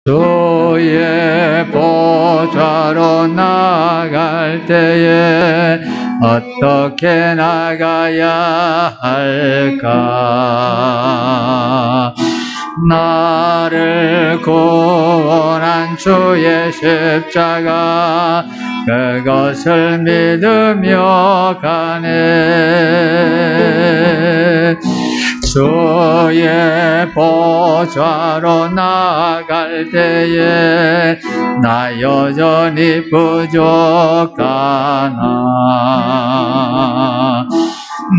주의 보좌로 나갈 때에 어떻게 나가야 할까? 나를 구원한 주의 십자가 그것을 믿으며 가네. 주의 보좌로 나갈 때에 나 여전히 부족하나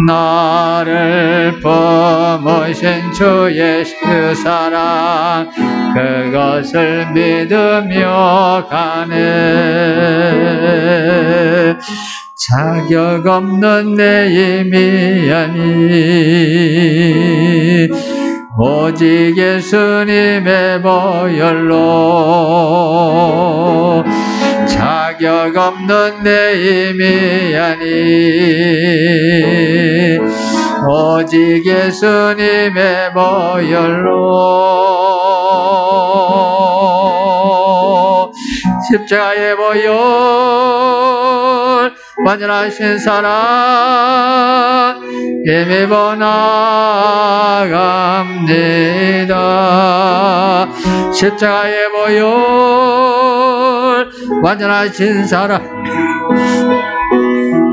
나를 품으신 주의 그 사랑 그것을 믿으며 가네. 자격 없는 내 힘이 아니 오직 예수님의 보혈로 자격 없는 내 힘이 아니 오직 예수님의 보혈로 십자가의 보혈 완전하신 사랑 힘입어 나갑니다. 십자가의 보혈 완전하신 사랑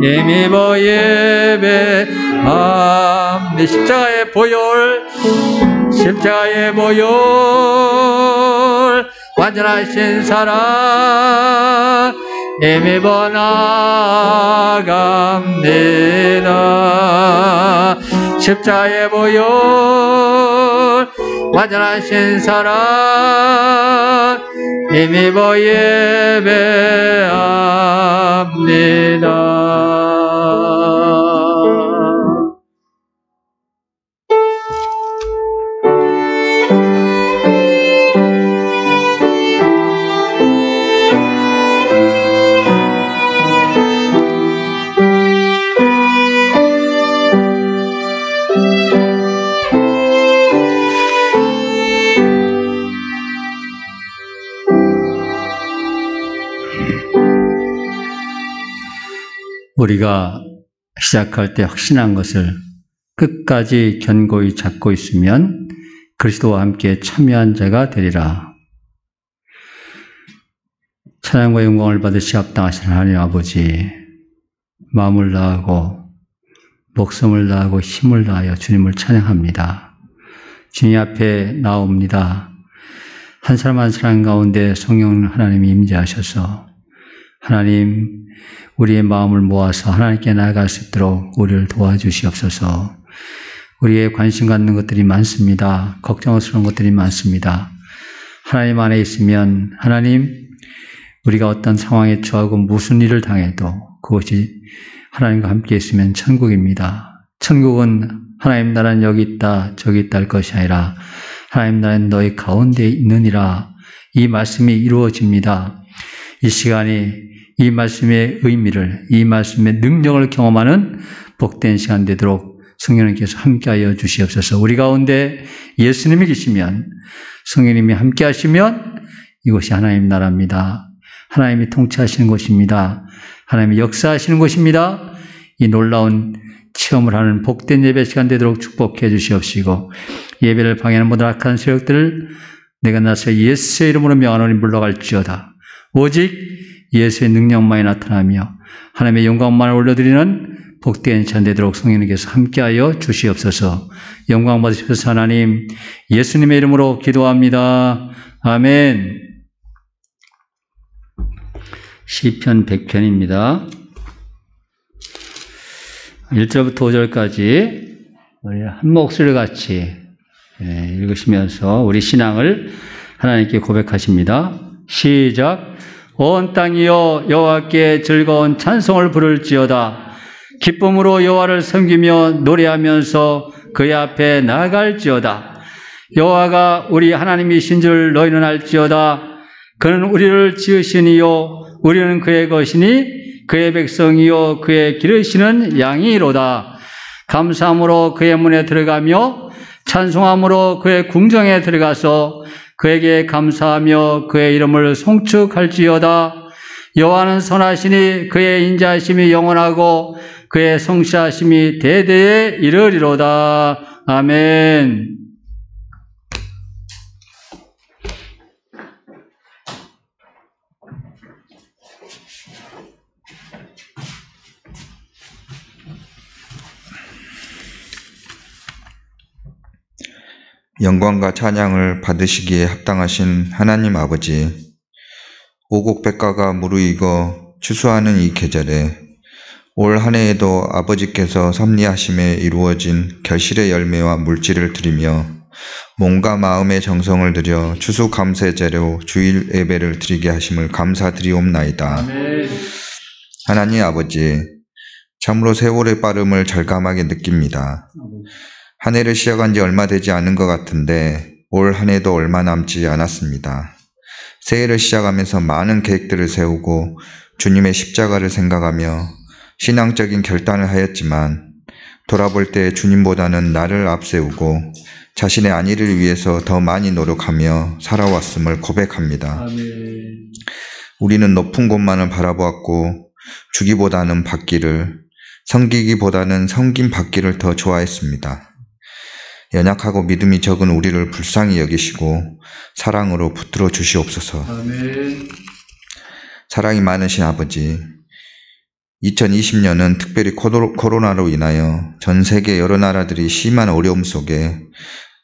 힘입어 예배합니다. 십자가의 보혈 십자가의 보혈 완전하신 사랑 힘입어 나갑니다. 십자가의 보혈 완전하신 사랑 힘입어 예배합니다. 우리가 시작할 때 확신한 것을 끝까지 견고히 잡고 있으면 그리스도와 함께 참여한 자가 되리라. 찬양과 영광을 받으시 합당하신 하나님 아버지, 마음을 다하고 목숨을 다하고 힘을 다하여 주님을 찬양합니다. 주님 앞에 나옵니다. 한 사람 한 사람 가운데 성령 하나님이 임재하셔서 하나님 우리의 마음을 모아서 하나님께 나아갈 수 있도록 우리를 도와주시옵소서. 우리의 관심 갖는 것들이 많습니다. 걱정스러운 것들이 많습니다. 하나님 안에 있으면 하나님 우리가 어떤 상황에 처하고 무슨 일을 당해도 그것이 하나님과 함께 있으면 천국입니다. 천국은 하나님 나라는 여기 있다 저기 있다 할 것이 아니라 하나님 나라는 너희 가운데 있느니라. 이 말씀이 이루어집니다. 이 시간이 이 말씀의 의미를, 이 말씀의 능력을 경험하는 복된 시간 되도록 성령님께서 함께하여 주시옵소서. 우리 가운데 예수님이 계시면, 성령님이 함께하시면 이곳이 하나님 나라입니다. 하나님이 통치하시는 곳입니다. 하나님이 역사하시는 곳입니다. 이 놀라운 체험을 하는 복된 예배 시간 되도록 축복해 주시옵시고, 예배를 방해하는 모든 악한 세력들을 내가 나서 예수의 이름으로 명하노니 물러갈지어다. 오직 예수의 능력만이 나타나며 하나님의 영광만을 올려드리는 복된 시간 되도록 성령님께서 함께하여 주시옵소서. 영광 받으시옵소서. 하나님 예수님의 이름으로 기도합니다. 아멘. 시편 100편입니다. 1절부터 5절까지 우리 한 목소리 같이 읽으시면서 우리 신앙을 하나님께 고백하십니다. 시작. 온 땅이여 여호와께 즐거운 찬송을 부를지어다. 기쁨으로 여호와를 섬기며 노래하면서 그의 앞에 나아갈지어다. 여호와가 우리 하나님이신 줄 너희는 알지어다. 그는 우리를 지으시니요 우리는 그의 것이니 그의 백성이요 그의 기르시는 양이로다. 감사함으로 그의 문에 들어가며 찬송함으로 그의 궁정에 들어가서 그에게 감사하며 그의 이름을 송축할지어다. 여호와는 선하시니 그의 인자하심이 영원하고 그의 성실하심이 대대에 이르리로다. 아멘. 영광과 찬양을 받으시기에 합당하신 하나님 아버지, 오곡백과가 무르익어 추수하는 이 계절에 올 한 해에도 아버지께서 섭리하심에 이루어진 결실의 열매와 물질을 드리며 몸과 마음의 정성을 들여 추수감사제로 주일 예배를 드리게 하심을 감사드리옵나이다. 아멘. 하나님 아버지, 참으로 세월의 빠름을 절감하게 느낍니다. 한 해를 시작한 지 얼마 되지 않은 것 같은데 올 한 해도 얼마 남지 않았습니다. 새해를 시작하면서 많은 계획들을 세우고 주님의 십자가를 생각하며 신앙적인 결단을 하였지만 돌아볼 때 주님보다는 나를 앞세우고 자신의 안위를 위해서 더 많이 노력하며 살아왔음을 고백합니다. 아멘. 우리는 높은 곳만을 바라보았고 주기보다는 받기를, 섬기기보다는 섬김 받기를 더 좋아했습니다. 연약하고 믿음이 적은 우리를 불쌍히 여기시고 사랑으로 붙들어 주시옵소서. 아멘. 사랑이 많으신 아버지, 2020년은 특별히 코로나로 인하여 전 세계 여러 나라들이 심한 어려움 속에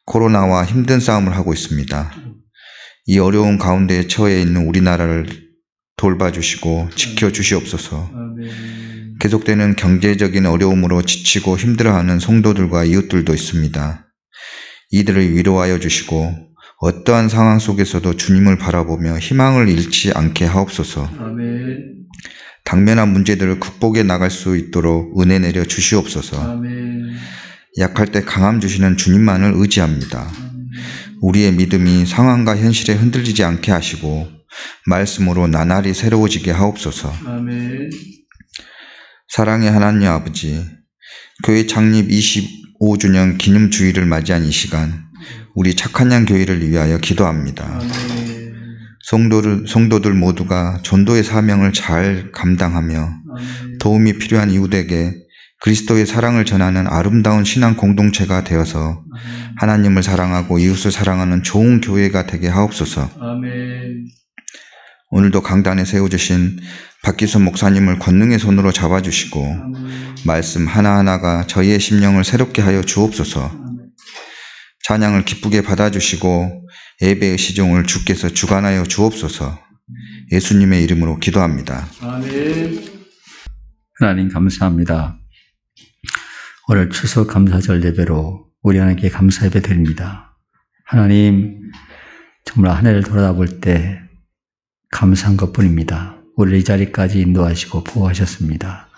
코로나와 힘든 싸움을 하고 있습니다. 이 어려운 가운데 처해 있는 우리나라를 돌봐주시고 지켜주시옵소서. 아멘. 계속되는 경제적인 어려움으로 지치고 힘들어하는 성도들과 이웃들도 있습니다. 이들을 위로하여 주시고 어떠한 상황 속에서도 주님을 바라보며 희망을 잃지 않게 하옵소서. 아멘. 당면한 문제들을 극복해 나갈 수 있도록 은혜 내려 주시옵소서. 아멘. 약할 때 강함 주시는 주님만을 의지합니다. 우리의 믿음이 상황과 현실에 흔들리지 않게 하시고 말씀으로 나날이 새로워지게 하옵소서. 아멘. 사랑의 하나님 아버지, 교회 창립 25주년 기념주일을 맞이한 이 시간, 우리 착한 양 교회를 위하여 기도합니다. 아멘. 성도들 모두가 전도의 사명을 잘 감당하며 아멘. 도움이 필요한 이웃에게 그리스도의 사랑을 전하는 아름다운 신앙 공동체가 되어서 하나님을 사랑하고 이웃을 사랑하는 좋은 교회가 되게 하옵소서. 아멘. 오늘도 강단에 세워주신 박기순 목사님을 권능의 손으로 잡아주시고 아멘. 말씀 하나하나가 저희의 심령을 새롭게 하여 주옵소서. 찬양을 기쁘게 받아주시고 예배의 시종을 주께서 주관하여 주옵소서. 예수님의 이름으로 기도합니다. 아멘. 하나님 감사합니다. 오늘 추석 감사절 예배로 우리 하나님께 감사 예배 드립니다. 하나님, 정말 한 해를 돌아볼 때 감사한 것뿐입니다. 우리를 이 자리까지 인도하시고 보호하셨습니다.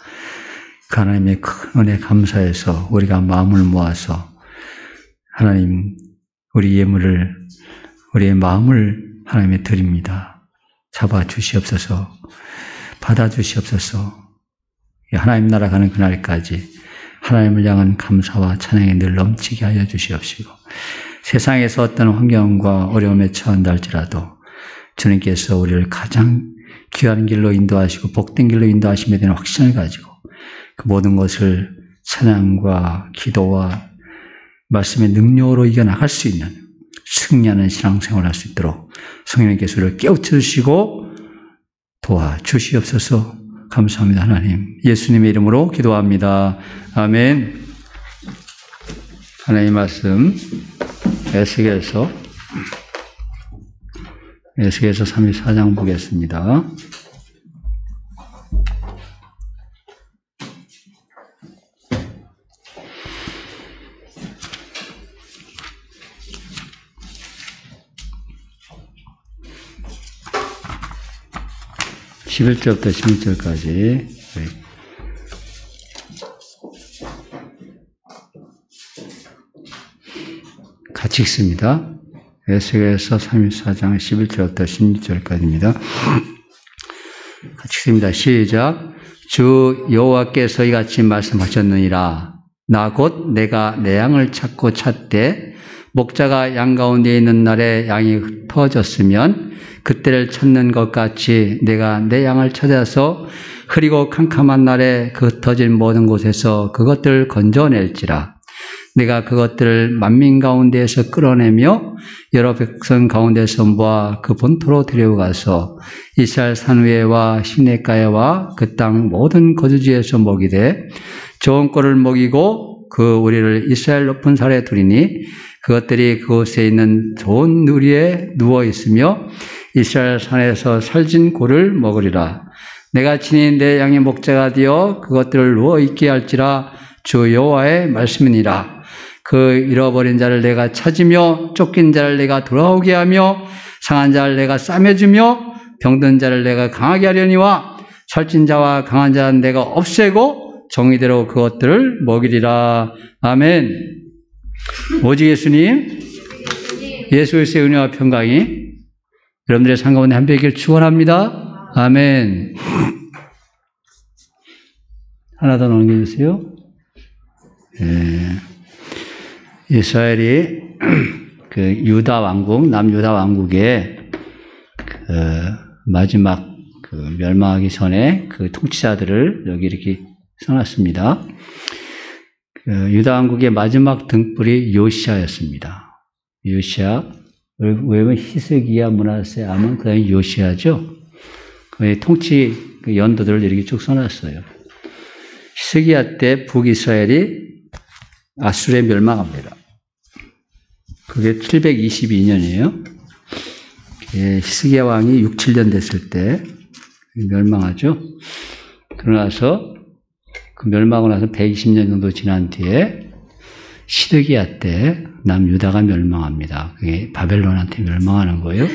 그 하나님의 큰 은혜 감사해서 우리가 마음을 모아서 하나님, 우리 예물을, 우리의 마음을 하나님께 드립니다. 잡아주시옵소서, 받아주시옵소서. 하나님 나라 가는 그날까지 하나님을 향한 감사와 찬양이 늘 넘치게 하여 주시옵시고, 세상에서 어떤 환경과 어려움에 처한다 할지라도 주님께서 우리를 가장 귀한 길로 인도하시고 복된 길로 인도하심에 대한 확신을 가지고 그 모든 것을 찬양과 기도와 말씀의 능력으로 이겨나갈 수 있는 승리하는 신앙생활을 할 수 있도록 성령님께서 우리를 깨우쳐주시고 도와주시옵소서. 감사합니다. 하나님, 예수님의 이름으로 기도합니다. 아멘. 하나님의 말씀 에스겔서 34장 보겠습니다. (11절부터) (16절까지) 같이 읽습니다. 에스겔서 34장 11절부터 16절까지입니다. 같이 읽습니다. 시작. 주 여호와께서 이같이 말씀하셨느니라. 나 곧 내가 내 양을 찾고 찾되 목자가 양 가운데 있는 날에 양이 흩어졌으면 그때를 찾는 것 같이 내가 내 양을 찾아서 흐리고 캄캄한 날에 그 흩어진 모든 곳에서 그것들을 건져낼지라. 내가 그것들을 만민 가운데에서 끌어내며 여러 백성 가운데서 모아 그 본토로 데려가서 이스라엘 산 위에와 시내가에와 그 땅 모든 거주지에서 먹이되 좋은 꼴을 먹이고 그 우리를 이스라엘 높은 산에 두리니 그것들이 그곳에 있는 좋은 누리에 누워 있으며 이스라엘 산에서 살진 꼴을 먹으리라. 내가 친히 내 양의 목자가 되어 그것들을 누워 있게 할지라. 주 여호와의 말씀이니라. 그 잃어버린 자를 내가 찾으며 쫓긴 자를 내가 돌아오게 하며 상한 자를 내가 싸매주며 병든 자를 내가 강하게 하려니와 살찐 자와 강한 자는 내가 없애고 정의대로 그것들을 먹이리라. 아멘. 오직 예수님, 예수 그리스도의 은혜와 평강이 여러분들의 삶 가운데 함께 있기를 축원합니다. 아멘. 하나 더 넘겨주세요. 이스라엘이 그 유다 왕국, 남유다 왕국의 그 마지막 그 멸망하기 전에 그 통치자들을 여기 이렇게 써놨습니다. 그 유다 왕국의 마지막 등불이 요시아였습니다. 요시아. 왜냐면 히스기야, 므낫세, 아몬, 그 다음에 요시아죠. 그 통치 그 연도들을 이렇게 쭉 써놨어요. 히스기야 때 북이스라엘이 아수르에 멸망합니다. 그게 722년이에요. 히스기야 왕이 6, 7년 됐을 때 멸망하죠. 그러나서 그 멸망하고 나서 120년 정도 지난 뒤에 시드기야 때 남유다가 멸망합니다. 그게 바벨론한테 멸망하는 거예요.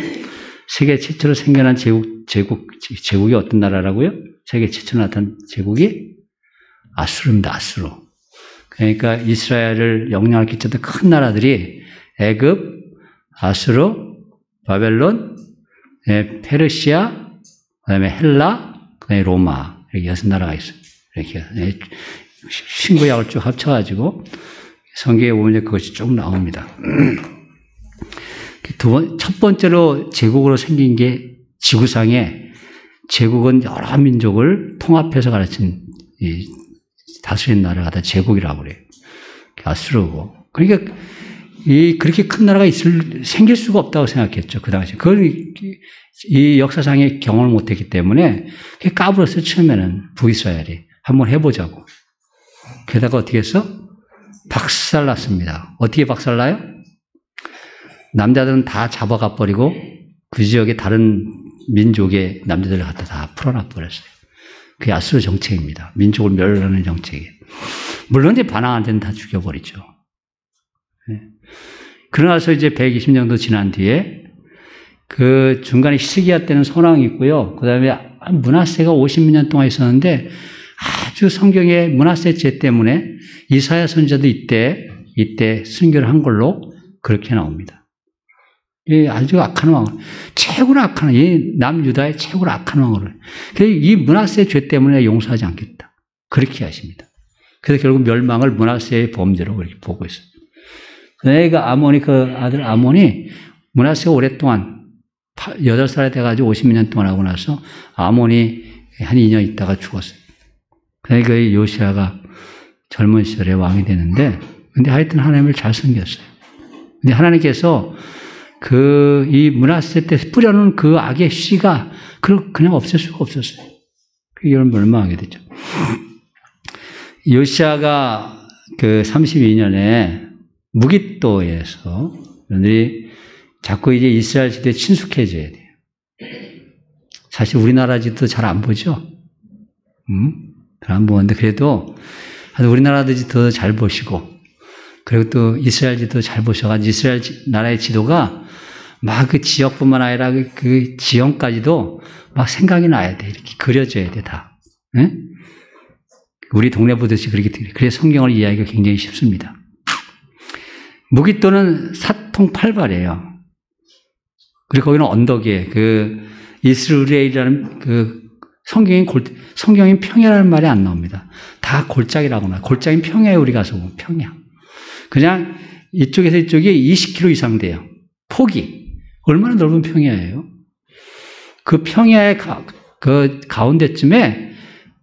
세계 최초로 생겨난 제국이 어떤 나라라고요? 세계 최초로 나타난 제국이 아수르입니다. 아수르. 그러니까 이스라엘을 영향을 끼쳤던 큰 나라들이 애굽, 아수르, 바벨론, 페르시아, 그다음에 헬라, 그다음에 로마 이렇게 6나라가 있어요. 이렇게 신구약을 쭉 합쳐가지고 성경에 보면 그것이 쭉 나옵니다. 첫 번째로 제국으로 생긴 게 지구상에 제국은 여러 민족을 통합해서 가르친 다스린 나라가 다 제국이라고 그래요. 아수르고. 그러니까 그렇게 큰 나라가 생길 수가 없다고 생각했죠. 그 당시. 그걸 이 역사상에 경험을 못했기 때문에 까불었어요. 처음에는 북이스라엘이. 한번 해보자고. 게다가 어떻게 했어? 박살났습니다. 어떻게 박살나요? 남자들은 다 잡아가 버리고 그 지역의 다른 민족의 남자들을 갖다 다 풀어놔 버렸어요. 그게 아수르 정책입니다. 민족을 멸하는 정책이에요. 물론 이제 반항한 데는 다 죽여버리죠. 그러나서 이제 120년 정도 지난 뒤에 그 중간에 히스기야 때는 선왕이 있고요. 그 다음에 므낫세가 50년 동안 있었는데 아주 성경의 므낫세 죄 때문에 이사야 선지자도 이때 순교를 한 걸로 그렇게 나옵니다. 아주 악한 왕, 최고로 악한, 이 남유다의 최고로 악한 왕을. 이 므낫세 죄 때문에 용서하지 않겠다. 그렇게 하십니다. 그래서 결국 멸망을 므낫세의 범죄로 그렇게 보고 있어요. 내가 그 아들 아몬이 므낫세가 오랫동안 8살이 돼가지고 50년 동안 하고 나서 아몬이 한 2년 있다가 죽었어요. 그러니까 요시아가 젊은 시절에 왕이 되는데, 근데 하여튼 하나님을 잘 섬겼어요. 근데 하나님께서 이 므낫세 때 뿌려놓은 그 악의 씨가 그냥 없앨 수가 없었어요. 이걸 멸망하게 되죠. 요시아가 그 32년에 무깃도에서 여러분들이 자꾸 이제 이스라엘 지도에 친숙해져야 돼요. 사실 우리나라 지도 잘 안 보죠? 잘 안 보는데 그래도 우리나라 지도 잘 보시고 그리고 또 이스라엘 지도 잘 보셔가지고 이스라엘 나라의 지도가 막 그 지역뿐만 아니라 그 지형까지도 막 생각이 나야 돼. 이렇게 그려져야 돼, 다. 네? 우리 동네 보듯이 그렇게 그래서 성경을 이해하기가 굉장히 쉽습니다. 무깃도는 사통팔발이에요. 그리고 거기는 언덕이에요. 그 이스라엘이라는 그 성경인 평야라는 말이 안 나옵니다. 다 골짜기라고 나와요. 골짜기는 평야에 우리 가서 보면 평야. 그냥 이쪽에서 이쪽이 20km 이상 돼요. 폭이. 얼마나 넓은 평야예요. 그 평야의 그 가운데쯤에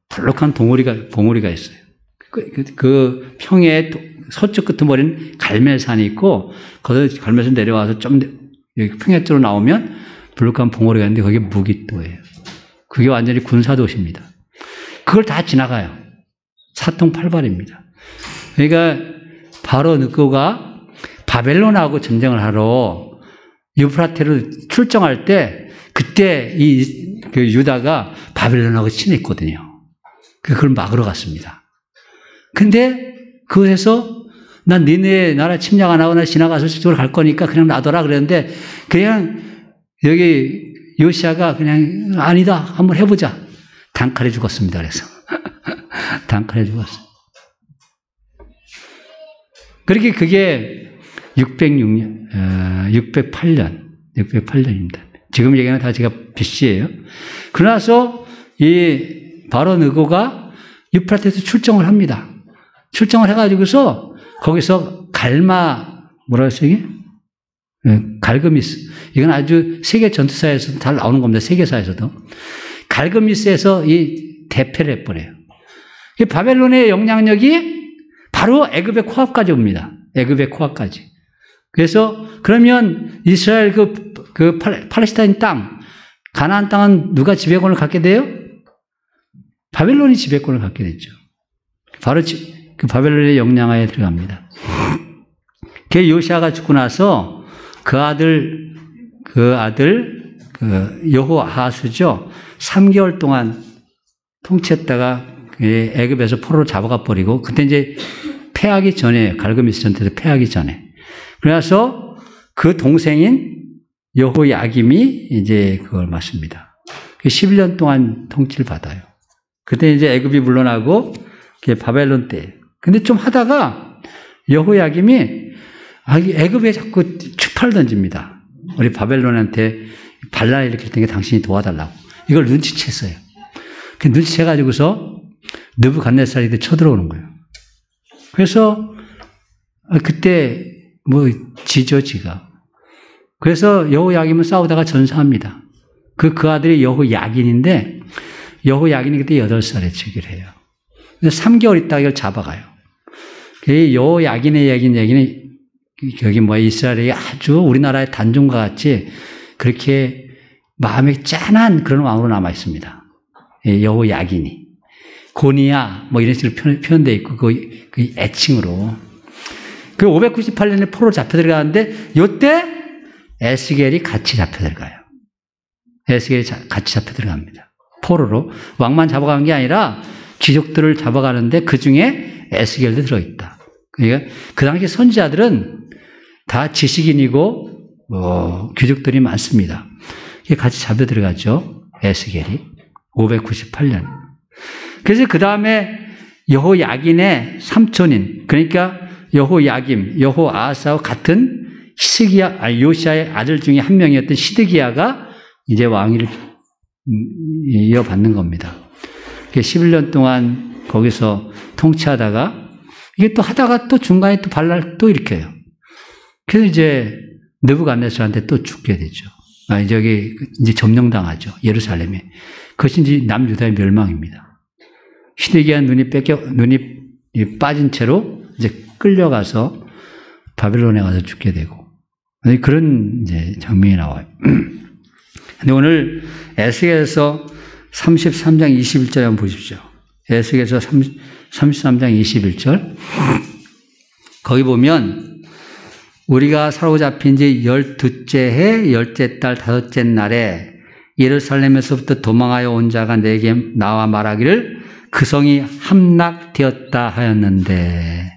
볼록한 봉우리가 있어요. 그 평야의 서쪽 끝머리는 갈멜산이 있고, 거기서 갈멜산 내려와서 좀 여기 평야 쪽으로 나오면 볼록한 봉우리가 있는데 거기에 무기도예요. 그게 완전히 군사도시입니다. 그걸 다 지나가요. 사통팔발입니다. 그러니까 바로 느고가 바벨론하고 전쟁을 하러 유프라테를 출정할 때 그때 그 유다가 바벨론하고 친했거든요. 그걸 막으러 갔습니다. 근데 그곳에서 난 니네 나라 침략 안 하고 나 지나가서 저쪽으로 갈 거니까 그냥 놔둬라 그랬는데 그냥 여기 요시아가 그냥 아니다 한번 해보자. 단칼에 죽었습니다. 그래서 단칼에 죽었어요. 그렇게 그게 608년입니다. 지금 얘기는 다 제가 BC예요. 그러나서 이 바로 느고가 유프라테스 출정을 합니다. 출정을 해가지고서 거기서 뭐라 했어요 이게? 갈그미스. 이건 아주 세계 전투사에서도 잘 나오는 겁니다. 세계사에서도. 갈그미스에서 이 대패를 해버려요. 이 바벨론의 영향력이 바로 애굽의 코앞까지 옵니다. 애굽의 코앞까지. 그래서 그러면 이스라엘 그 팔레스타인 땅, 가나안 땅은 누가 지배권을 갖게 돼요? 바벨론이 지배권을 갖게 됐죠. 바로 그 바벨론의 영향하에 들어갑니다. 그 요시아가 죽고 나서 그 아들 여호아하스죠. 3개월 동안 통치했다가 애굽에서 포로로 잡아가 버리고 그때 이제 패하기 전에 갈그미스 전투에서 패하기 전에 그래서 그 동생인 여호야김이 이제 그걸 맡습니다. 11년 동안 통치를 받아요. 그때 이제 애굽이 물러나고 바벨론 때. 근데 좀 하다가 여호야김이 애굽에 자꾸 추파를 던집니다. 우리 바벨론한테 반란을 일으킬 테니까 당신이 도와달라고. 이걸 눈치챘어요. 그 눈치채가지고서 느부갓네살이 쳐들어오는 거예요. 그래서 그때 지죠 지가. 그래서 여호야김은 싸우다가 전사합니다. 그 아들이 여호야긴인데 여호야긴이 그때 8살에 즉위를 해요. 3개월 있다가 이걸 잡아가요. 여호야긴의 얘기는 여기 이스라엘이 아주 우리나라의 단종과 같이 그렇게 마음이 짠한 그런 왕으로 남아 있습니다. 여호야긴이. 고니야 이런 식으로 표현되어 있고 그 애칭으로. 그 598년에 포로로 잡혀 들어가는데 이때 에스겔이 같이 잡혀 들어가요. 에스겔이 같이 잡혀 들어갑니다. 포로로. 왕만 잡아간 게 아니라 귀족들을 잡아가는데 그 중에 에스겔도 들어있다. 그러니까 그 당시 선지자들은 다 지식인이고 귀족들이 많습니다. 같이 잡혀 들어가죠. 에스겔이. 598년. 그래서 그 다음에 여호야긴의 삼촌인 그러니까 여호야김, 여호아하스와 같은 요시아의 아들 중에 한 명이었던 시드기야가 이제 왕위를 이어받는 겁니다. 11년 동안 거기서 통치하다가 이게 또 하다가 또 중간에 또 반란을 또 일으켜요. 그래서 이제 느부갓네살한테 또 죽게 되죠. 이제 점령당하죠. 예루살렘에. 그것이 이제 남유다의 멸망입니다. 시드기야 눈이 빠진 채로 이제 끌려가서 바벨론에 가서 죽게 되고 그런 이제 장면이 나와요. 근데 오늘 에스겔서 33장 21절에 한번 보십시오. 에스겔서 33장 21절. 거기 보면 우리가 사로잡힌 지 12째 해 10째 달 5째 날에 예루살렘에서부터 도망하여 온 자가 내게 나와 말하기를 그 성이 함락되었다 하였는데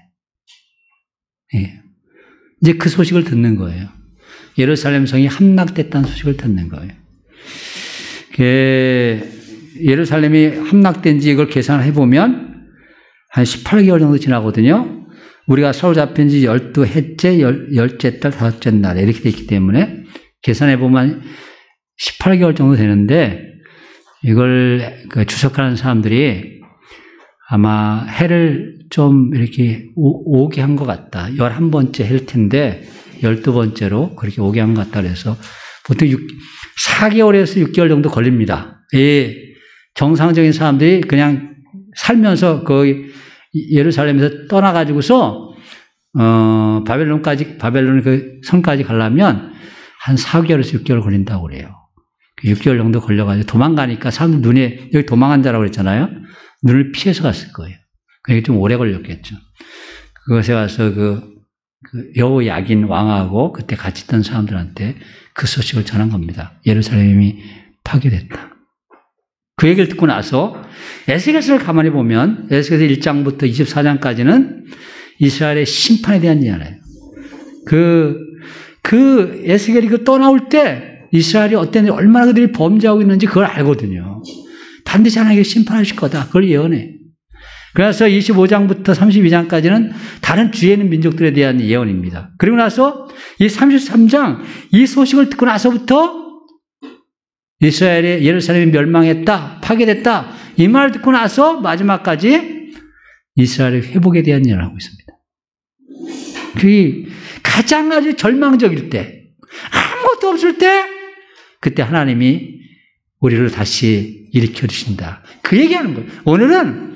이제 그 소식을 듣는 거예요. 예루살렘 성이 함락됐다는 소식을 듣는 거예요. 예루살렘이 함락된 지 이걸 계산을 해보면 한 18개월 정도 지나거든요. 우리가 사로잡힌 지 12해째 10째 달 5째 날에 이렇게 되어 있기 때문에 계산해보면 18개월 정도 되는데 이걸 추석하는 사람들이 아마 해를 좀 이렇게 오게 한 것 같다. 11번째 할 텐데 12번째로 그렇게 오게 한 것 같다. 그래서 보통 4개월에서 6개월 정도 걸립니다. 예, 정상적인 사람들이 그냥 살면서 거의 예루살렘에서 떠나가지고서 바벨론 그 성까지 가려면 한 4개월에서 6개월 걸린다고 그래요. 6개월 정도 걸려가지고 도망가니까 사람들 눈에, 여기 도망간 자라고 그랬잖아요. 눈을 피해서 갔을 거예요. 그게 좀 오래 걸렸겠죠. 그것에 가서 그 여호야긴 왕하고 그때 같이 있던 사람들한테 그 소식을 전한 겁니다. 예루살렘이 파괴됐다. 그 얘기를 듣고 나서 에스겔서를 가만히 보면 에스겔서 1장부터 24장까지는 이스라엘의 심판에 대한 이야기예요. 그 에스겔이 그 떠나올 때 이스라엘이 어땠는지 얼마나 그들이 범죄하고 있는지 그걸 알거든요. 반드시 하나님께 심판하실 거다. 그걸 예언해. 그래서 25장부터 32장까지는 다른 주위에 있는 민족들에 대한 예언입니다. 그리고 나서 이 33장 이 소식을 듣고 나서부터 이스라엘의 예루살렘이 멸망했다, 파괴됐다 이 말을 듣고 나서 마지막까지 이스라엘의 회복에 대한 예언을 하고 있습니다. 그게 가장 아주 절망적일 때, 아무것도 없을 때 그때 하나님이 우리를 다시 일으켜 주신다. 그 얘기하는 거예요. 오늘은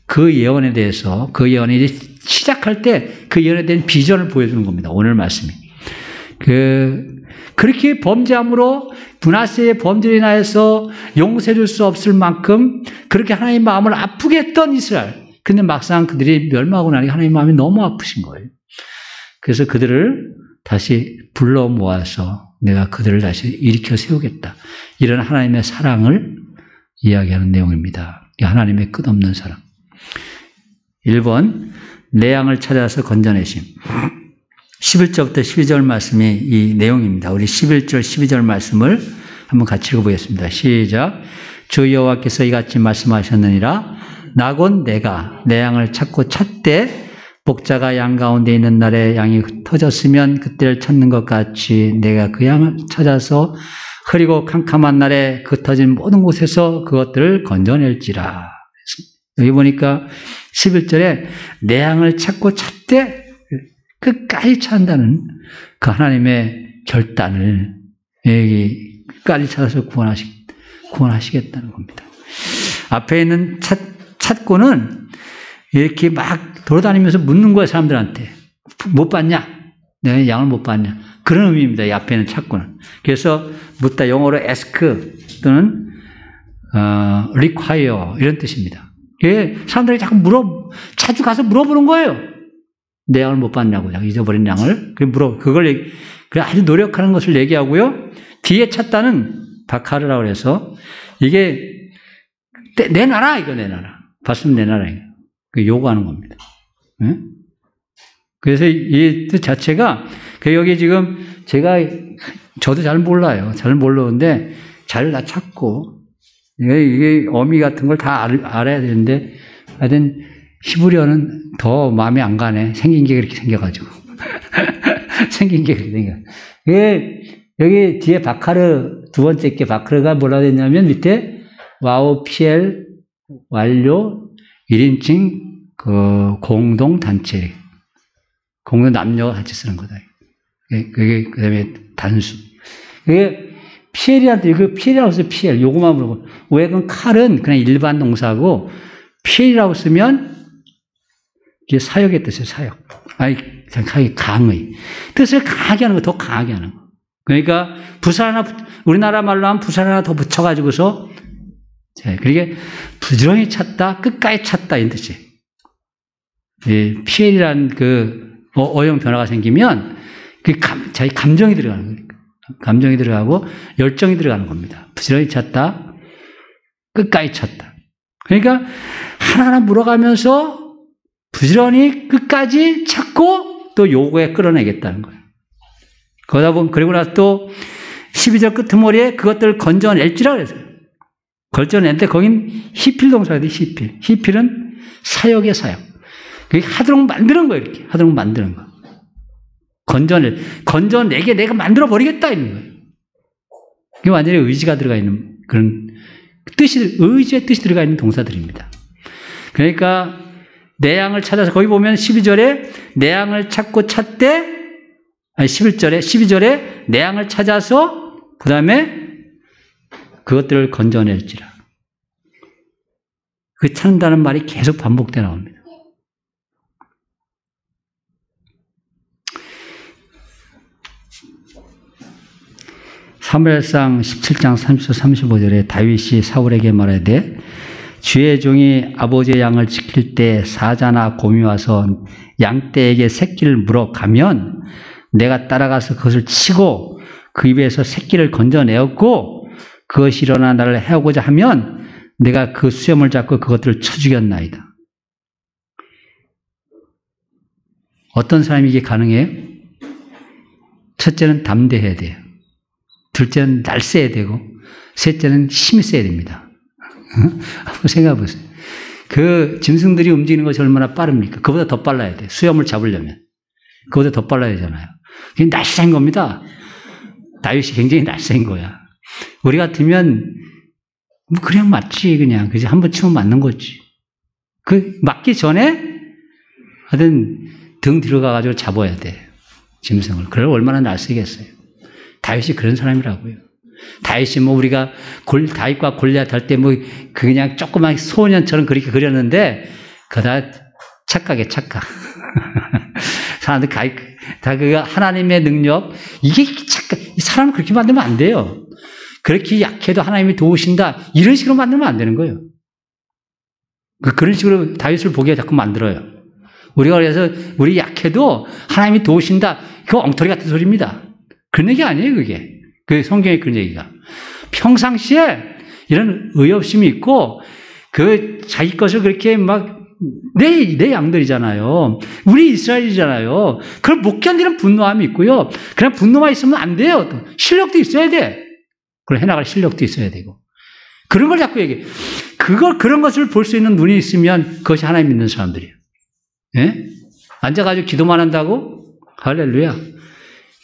그 예언에 대해서, 그 예언이 시작할 때 그 예언에 대한 비전을 보여주는 겁니다. 오늘 말씀이. 그렇게 범죄함으로 므낫세의 범죄로 인하여서 용서해 줄 수 없을 만큼 그렇게 하나님의 마음을 아프게 했던 이스라엘. 근데 막상 그들이 멸망하고 나니 하나님의 마음이 너무 아프신 거예요. 그래서 그들을 다시 불러 모아서 내가 그들을 다시 일으켜 세우겠다. 이런 하나님의 사랑을 이야기하는 내용입니다. 하나님의 끝없는 사랑. 1번, 내 양을 찾아서 건져내심. 11절부터 12절 말씀이 이 내용입니다. 우리 11절, 12절 말씀을 한번 같이 읽어보겠습니다. 시작. 주 여호와께서 이같이 말씀하셨느니라. 나곧 내가 내 양을 찾고 찾되 목자가 양 가운데 있는 날에 양이 흩어졌으면 그때를 찾는 것 같이 내가 그 양을 찾아서 흐리고 캄캄한 날에 흩어진 모든 곳에서 그것들을 건져낼지라. 여기 보니까 11절에 내 양을 찾고 찾되 끝까지 찾는다는 그 하나님의 결단을 끝까지 찾아서 구원하시겠다는 겁니다. 앞에 있는 찾고는 이렇게 막 돌아다니면서 묻는 거예요, 사람들한테. 못 봤냐? 내가 양을 못 봤냐? 그런 의미입니다, 이 앞에 있는 찾고는. 그래서 묻다, 영어로 ask 또는 require 이런 뜻입니다. 사람들이 자꾸 자주 가서 물어보는 거예요. 내 양을 못 봤냐고, 잊어버린 양을. 그걸 아주 노력하는 것을 얘기하고요. 뒤에 찾다는 바카르라고 해서 이게 내놔라, 이거 내놔라. 봤으면 내놔라, 이거. 요구하는 겁니다. 네? 그래서 이 뜻 자체가, 여기 지금 저도 잘 몰라요. 잘 모르는데 잘 다 찾고, 이게 어미 같은 걸 다 알아야 되는데, 하여튼 히브리어는 더 마음에 안 가네. 생긴 게 그렇게 생겨가지고. 생긴 게 그렇게 생겨. 여기 뒤에 바카르, 두 번째 게 바카르가 뭐라고 했냐면 밑에 와우, PL, 완료, 1인칭, 공동단체. 공동 남녀가 같이 쓰는 거다. 그 다음에 단수. 그게 PL이라는 뜻이, PL이라고 써요, PL. 요거만 물어보고. 왜 그건 칼은 그냥 일반 동사고, PL이라고 쓰면 이게 사역의 뜻이에요, 사역. 강의. 뜻을 강하게 하는 거, 더 강하게 하는 거. 그러니까 우리나라 말로 하면 부산 하나 더 붙여가지고서, 그러니까 부지런히 찾다, 끝까지 찾다, 이런 뜻이에요. PL이라는 어용 변화가 생기면, 자기 감정이 들어가는 거예요. 감정이 들어가고, 열정이 들어가는 겁니다. 부지런히 찾다, 끝까지 찾다. 그러니까, 하나하나 물어가면서, 부지런히 끝까지 찾고 또 요구에 끌어내겠다는 거예요. 그리고 나서 또 12절 끄트머리에 그것들을 건져낼지라 그랬어요. 건져낸데 거긴 히필 동사가 돼, 히필. 히필은 사역의 사역. 그게 하도록 만드는 거예요, 이렇게. 하도록 만드는 거. 건져내게 내가 만들어버리겠다, 이런 거예요. 이게 완전히 의지가 들어가 있는 그런 의지의 뜻이 들어가 있는 동사들입니다. 그러니까 내 양을 찾아서 거기 보면 12절에 내 양을 찾고 찾되 아니 12절에 내 양을 찾아서 그 다음에 그것들을 건져낼지라. 그 찾는다는 말이 계속 반복되어 나옵니다. 사무엘상 17장 30절 35절에 다윗이 사울에게 말하되 주의 종이 아버지의 양을 지킬 때 사자나 곰이 와서 양떼에게 새끼를 물어 가면 내가 따라가서 그것을 치고 그 입에서 새끼를 건져내었고 그것이 일어나 나를 해오고자 하면 내가 그 수염을 잡고 그것들을 쳐 죽였나이다. 어떤 사람이 이게 가능해요? 첫째는 담대해야 돼요. 둘째는 날쌔야 되고 셋째는 힘이 세야 됩니다. 한번 생각해 보세요. 그 짐승들이 움직이는 것이 얼마나 빠릅니까? 그보다 더 빨라야 돼. 수염을 잡으려면. 그보다 더 빨라야 되잖아요. 그게 날쌘 겁니다. 다윗이 굉장히 날쌘 거야. 우리 같으면 뭐 그냥 맞지 그냥. 그지 한번 치면 맞는 거지. 그 맞기 전에 하여튼 등 뒤로 가가지고 잡아야 돼. 짐승을. 그걸 얼마나 날쌔겠어요. 다윗이 그런 사람이라고요. 다윗이 뭐 우리가 다윗과 골리앗 할 때 뭐 그냥 조그만 소년처럼 그렇게 그렸는데 그거 다 착각이에요, 착각. 사람들 다 그 하나님의 능력 이게 착각. 사람을 그렇게 만들면 안 돼요. 그렇게 약해도 하나님이 도우신다 이런 식으로 만들면 안 되는 거예요. 그런 식으로 다윗을 보게 자꾸 만들어요. 우리가 그래서 우리 약해도 하나님이 도우신다 그거 엉터리 같은 소리입니다. 그런 얘기 아니에요, 그게. 그 성경에 그런 얘기가. 평상시에 이런 의협심이 있고, 그 자기 것을 그렇게 막, 내 양들이잖아요. 우리 이스라엘이잖아요. 그걸 못 견디는 분노함이 있고요. 그냥 분노만 있으면 안 돼요. 실력도 있어야 돼. 그걸 해나갈 실력도 있어야 되고. 그런 걸 자꾸 얘기해. 그런 것을 볼 수 있는 눈이 있으면 그것이 하나님 믿는 사람들이에요. 예? 앉아가지고 기도만 한다고? 할렐루야.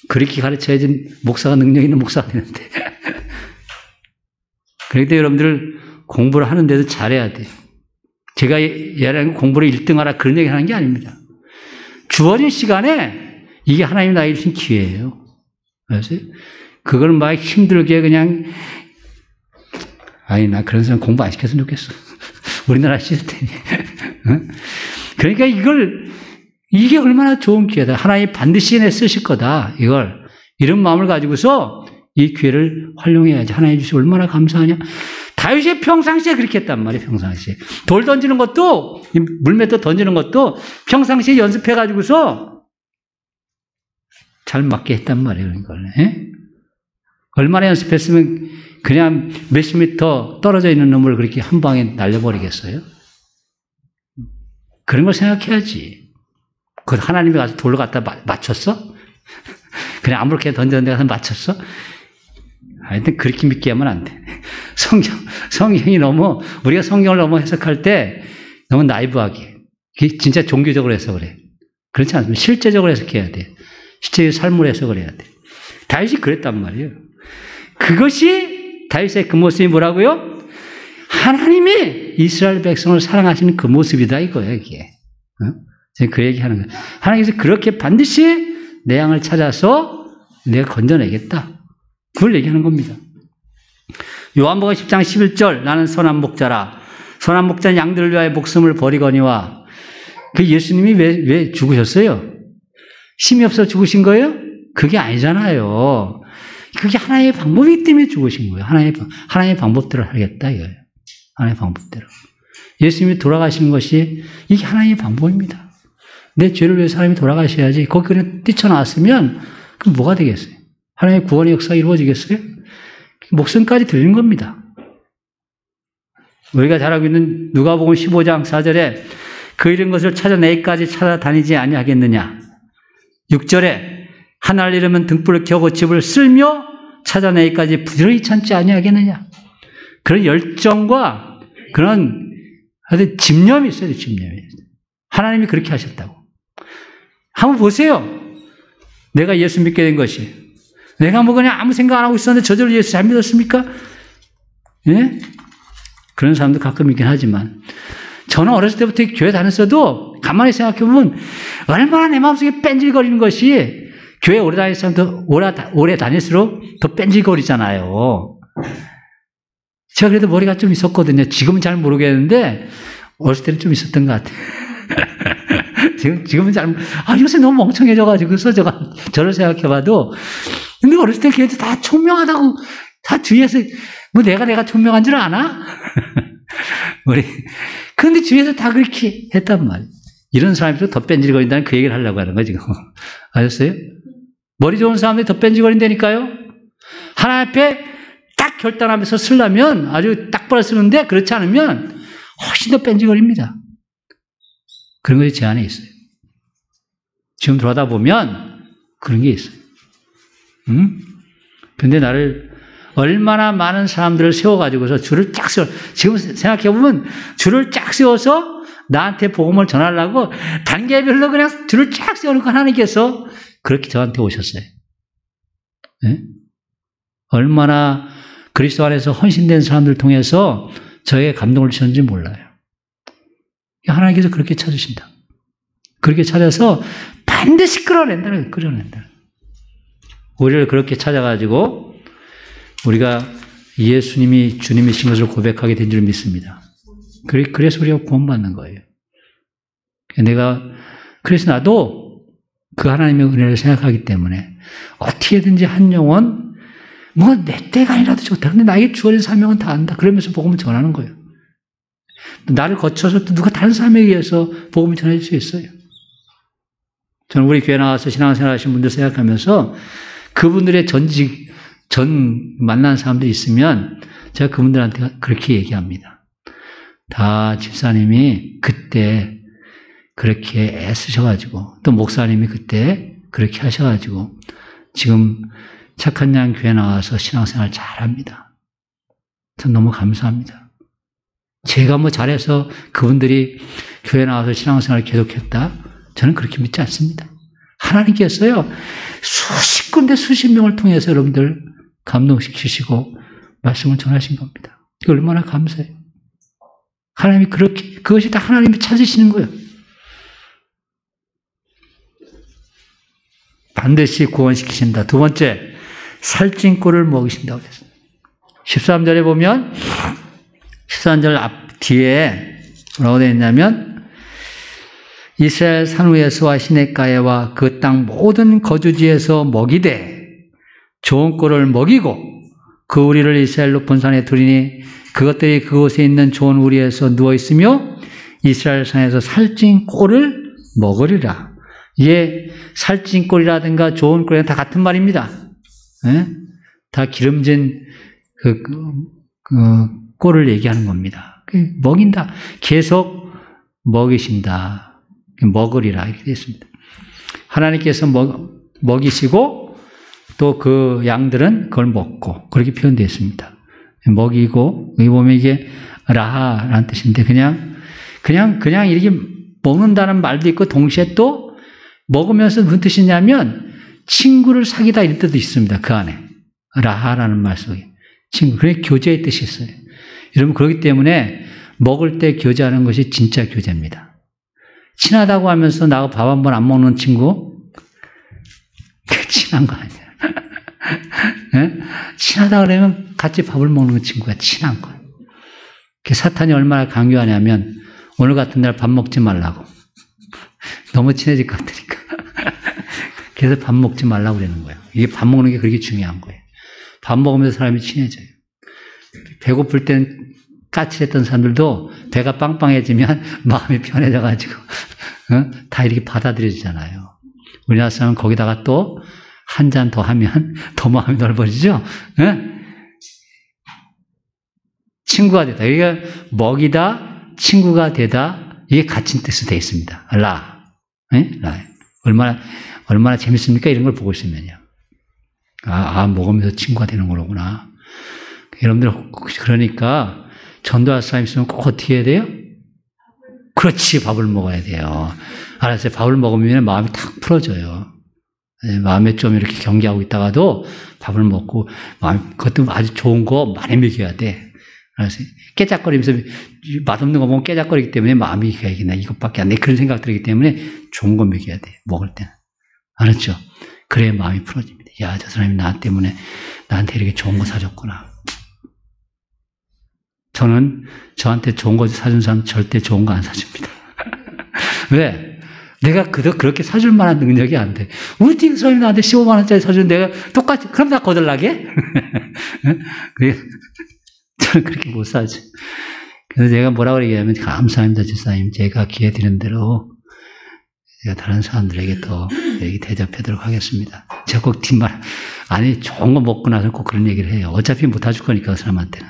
그렇게 가르쳐야지 목사가 능력 있는 목사가 되는데. 그러니까 여러분들 공부를 하는데도 잘해야 돼요. 제가 얘랑 공부를 1등하라 그런 얘기 하는 게 아닙니다. 주어진 시간에 이게 하나님 나에게 주신 기회예요. 그래서 그걸 막 힘들게 그냥 아니 나 그런 사람 공부 안 시켰으면 좋겠어. 우리나라 시스템이. 그러니까 이게 얼마나 좋은 기회다. 하나님이 반드시 쓰실 거다. 이런 마음을 가지고서 이 기회를 활용해야지. 하나님 주시 얼마나 감사하냐. 다윗이 평상시에 그렇게 했단 말이에요. 평상시에. 돌 던지는 것도 물맷도 던지는 것도 평상시에 연습해 가지고서 잘 맞게 했단 말이에요. 이걸. 예? 얼마나 연습했으면 그냥 몇십 미터 떨어져 있는 놈을 그렇게 한 방에 날려버리겠어요? 그런 걸 생각해야지. 그걸 하나님이 가서 돌로 갖다 맞췄어? 그냥 아무렇게 던졌는데 가서 맞췄어? 하여튼 그렇게 믿게 하면 안 돼. 성경이 너무, 우리가 성경을 너무 해석할 때 너무 나이브하게. 진짜 종교적으로 해석을 해. 그렇지 않습니다. 실제적으로 해석해야 돼. 실제의 삶으로 해석을 해야 돼. 다윗이 그랬단 말이에요. 그것이 다윗의 그 모습이 뭐라고요? 하나님이 이스라엘 백성을 사랑하시는 그 모습이다 이거예요, 이게. 그 얘기하는 거예요. 하나님께서 그렇게 반드시 내 양을 찾아서 내가 건져내겠다. 그걸 얘기하는 겁니다. 요한복음 10장 11절 나는 선한 목자라. 선한 목자는 양들을 위하여 목숨을 버리거니와. 그 예수님이 왜 죽으셨어요? 힘이 없어 죽으신 거예요? 그게 아니잖아요. 그게 하나의 방법이기 때문에 죽으신 거예요. 하나의 방법대로 하겠다 이거예요. 하나의 방법대로. 예수님이 돌아가시는 것이 이게 하나님의 방법입니다. 내 죄를 위해 사람이 돌아가셔야지. 거기 그냥 뛰쳐나왔으면 그럼 뭐가 되겠어요? 하나님의 구원의 역사가 이루어지겠어요? 목숨까지 드리는 겁니다. 우리가 잘 알고 있는 누가복음 15장 4절에 그 잃은 것을 찾아내기까지 찾아다니지 아니하겠느냐. 6절에 하나를 잃으면 등불을 켜고 집을 쓸며 찾아내기까지 부지런히 참지 아니하겠느냐. 그런 열정과 그런 집념이 있어요. 집념이. 하나님이 그렇게 하셨다고. 한번 보세요. 내가 예수 믿게 된 것이. 내가 뭐 그냥 아무 생각 안 하고 있었는데 저절로 예수 잘 믿었습니까? 예? 그런 사람도 가끔 있긴 하지만 저는 어렸을 때부터 교회 다녔어도 가만히 생각해보면 얼마나 내 마음속에 뺀질거리는 것이 교회 오래 다닐 사람도 오래 다닐수록 더 뺀질거리잖아요. 제가 그래도 머리가 좀 있었거든요. 지금은 잘 모르겠는데 어렸을 때는 좀 있었던 것 같아요. 지금은 요새 너무 멍청해져가지고서 저를 생각해봐도 근데 어렸을 때 걔도 다 총명하다고 다 주위에서 뭐 내가 총명한 줄 아나? 그런데 주위에서 다 그렇게 했단 말이에요. 이런 사람들도 더 뺀질거린다는 그 얘기를 하려고 하는 거예요, 지금. 아셨어요? 머리 좋은 사람들이 더 뺀질거린다니까요? 하나님 앞에 딱 결단하면서 쓰려면 아주 딱 벌어 쓰는데 그렇지 않으면 훨씬 더 뺀질거립니다. 그런 것이 제 안에 있어요. 지금 돌아다 보면 그런 게 있어요. 근데 나를 얼마나 많은 사람들을 세워가지고서 줄을 쫙 세워, 지금 생각해보면 줄을 쫙 세워서 나한테 복음을 전하려고 단계별로 그냥 줄을 쫙 세워놓고 하나님께서 그렇게 저한테 오셨어요. 네? 얼마나 그리스도 안에서 헌신된 사람들 통해서 저에게 감동을 주셨는지 몰라요. 하나님께서 그렇게 찾으신다. 그렇게 찾아서 반드시 끌어낸다는 거예요. 우리를 그렇게 찾아가지고 우리가 예수님이 주님이신 것을 고백하게 된 줄 믿습니다. 그래서 우리가 구원받는 거예요. 그래서 나도 그 하나님의 은혜를 생각하기 때문에 어떻게든지 한 영혼 뭐 내 때가 아니라도 좋다. 근데 나에게 주어진 사명은 다 안다. 그러면서 복음을 전하는 거예요. 나를 거쳐서 또 누가 다른 사람에 의해서 복음을 전해줄 수 있어요. 저는 우리 교회 나와서 신앙생활 하신 분들 생각하면서 그분들의 전 만난 사람들이 있으면 제가 그분들한테 그렇게 얘기합니다. 다 집사님이 그때 그렇게 애쓰셔가지고 또 목사님이 그때 그렇게 하셔가지고 지금 착한 양 교회 나와서 신앙생활 잘합니다. 전 너무 감사합니다. 제가 뭐 잘해서 그분들이 교회 나와서 신앙생활을 계속했다? 저는 그렇게 믿지 않습니다. 하나님께서요, 수십 군데 수십 명을 통해서 여러분들 감동시키시고 말씀을 전하신 겁니다. 이거 얼마나 감사해요. 하나님이 그것이 다 하나님이 찾으시는 거예요. 반드시 구원시키신다. 두 번째, 살찐 꼴을 먹이신다고 그랬어요. 13절에 보면 13절 앞 뒤에 뭐라고 되어 있냐면 이스라엘 산 위에서와 시냇가에와 그 땅 모든 거주지에서 먹이되 좋은 꼴을 먹이고 그 우리를 이스라엘 높은 산에 두리니 그것들이 그곳에 있는 좋은 우리에서 누워있으며 이스라엘 산에서 살찐 꼴을 먹으리라. 이게 살찐 꼴이라든가 좋은 꼴이랑 다 같은 말입니다. 예? 다 기름진 꼴을 얘기하는 겁니다. 먹인다. 계속 먹이신다. 먹으리라. 이렇게 되어 있습니다. 하나님께서 먹이시고 또 그 양들은 그걸 먹고 그렇게 표현되어 있습니다. 먹이고 여기 보면 이게 라하라는 뜻인데 그냥 이렇게 먹는다는 말도 있고 동시에 또 먹으면서 무슨 뜻이냐면 친구를 사귀다 이런 뜻도 있습니다. 그 안에 라하라는 말 속에 친구, 그게 교제의 뜻이 있어요. 여러분 그렇기 때문에 먹을 때 교제하는 것이 진짜 교제입니다. 친하다고 하면서 나하고 밥 한 번 안 먹는 친구 친한 거 아니야. 네? 친하다 그러면 같이 밥을 먹는 친구가 친한 거예요. 사탄이 얼마나 강요하냐면 오늘 같은 날 밥 먹지 말라고. 너무 친해질 것 같으니까. 그래서 밥 먹지 말라고 그러는 거예요. 이게 밥 먹는 게 그렇게 중요한 거예요. 밥 먹으면서 사람이 친해져요. 배고플 땐 까칠했던 사람들도 배가 빵빵해지면 마음이 편해져가지고 다 이렇게 받아들여지잖아요. 우리나라 사람은 거기다가 또 한 잔 더 하면 더 마음이 넓어지죠. 친구가 되다. 이게 먹이다, 친구가 되다. 이게 같은 뜻으로 되어 있습니다. 라. 얼마나 재밌습니까? 이런 걸 보고 있으면요. 먹으면서 친구가 되는 거로구나. 여러분들, 그러니까, 전도할 사람 있으면 꼭 어떻게 해야 돼요? 그렇지, 밥을 먹어야 돼요. 알았어요. 밥을 먹으면 마음이 탁 풀어져요. 마음에 좀 이렇게 경계하고 있다가도 밥을 먹고, 그것도 아주 좋은 거 많이 먹여야 돼. 그래서 깨작거리면서 맛없는 거 보면 깨작거리기 때문에 마음이 이게 이것밖에 안 돼. 그런 생각 들기 때문에 좋은 거 먹여야 돼. 먹을 때는. 알았죠? 그래야 마음이 풀어집니다. 야, 저 사람이 나 때문에 나한테 이렇게 좋은 거 사줬구나. 저는 저한테 좋은 거 사준 사람 절대 좋은 거 안 사줍니다. 왜? 내가 그렇게 사줄 만한 능력이 안 돼. 우리 사람이 나한테 15만 원짜리 사주는 내가 똑같이, 그럼 나 거들나게? 저는 그렇게 못 사죠. 그래서 제가 뭐라고 얘기하면, 감사합니다, 집사님. 제가 기회 드리는 대로 제가 다른 사람들에게 더 얘기 대접하도록 하겠습니다. 제가 꼭 뒷말, 아니, 좋은 거 먹고 나서 꼭 그런 얘기를 해요. 어차피 못 해줄 거니까, 그 사람한테는.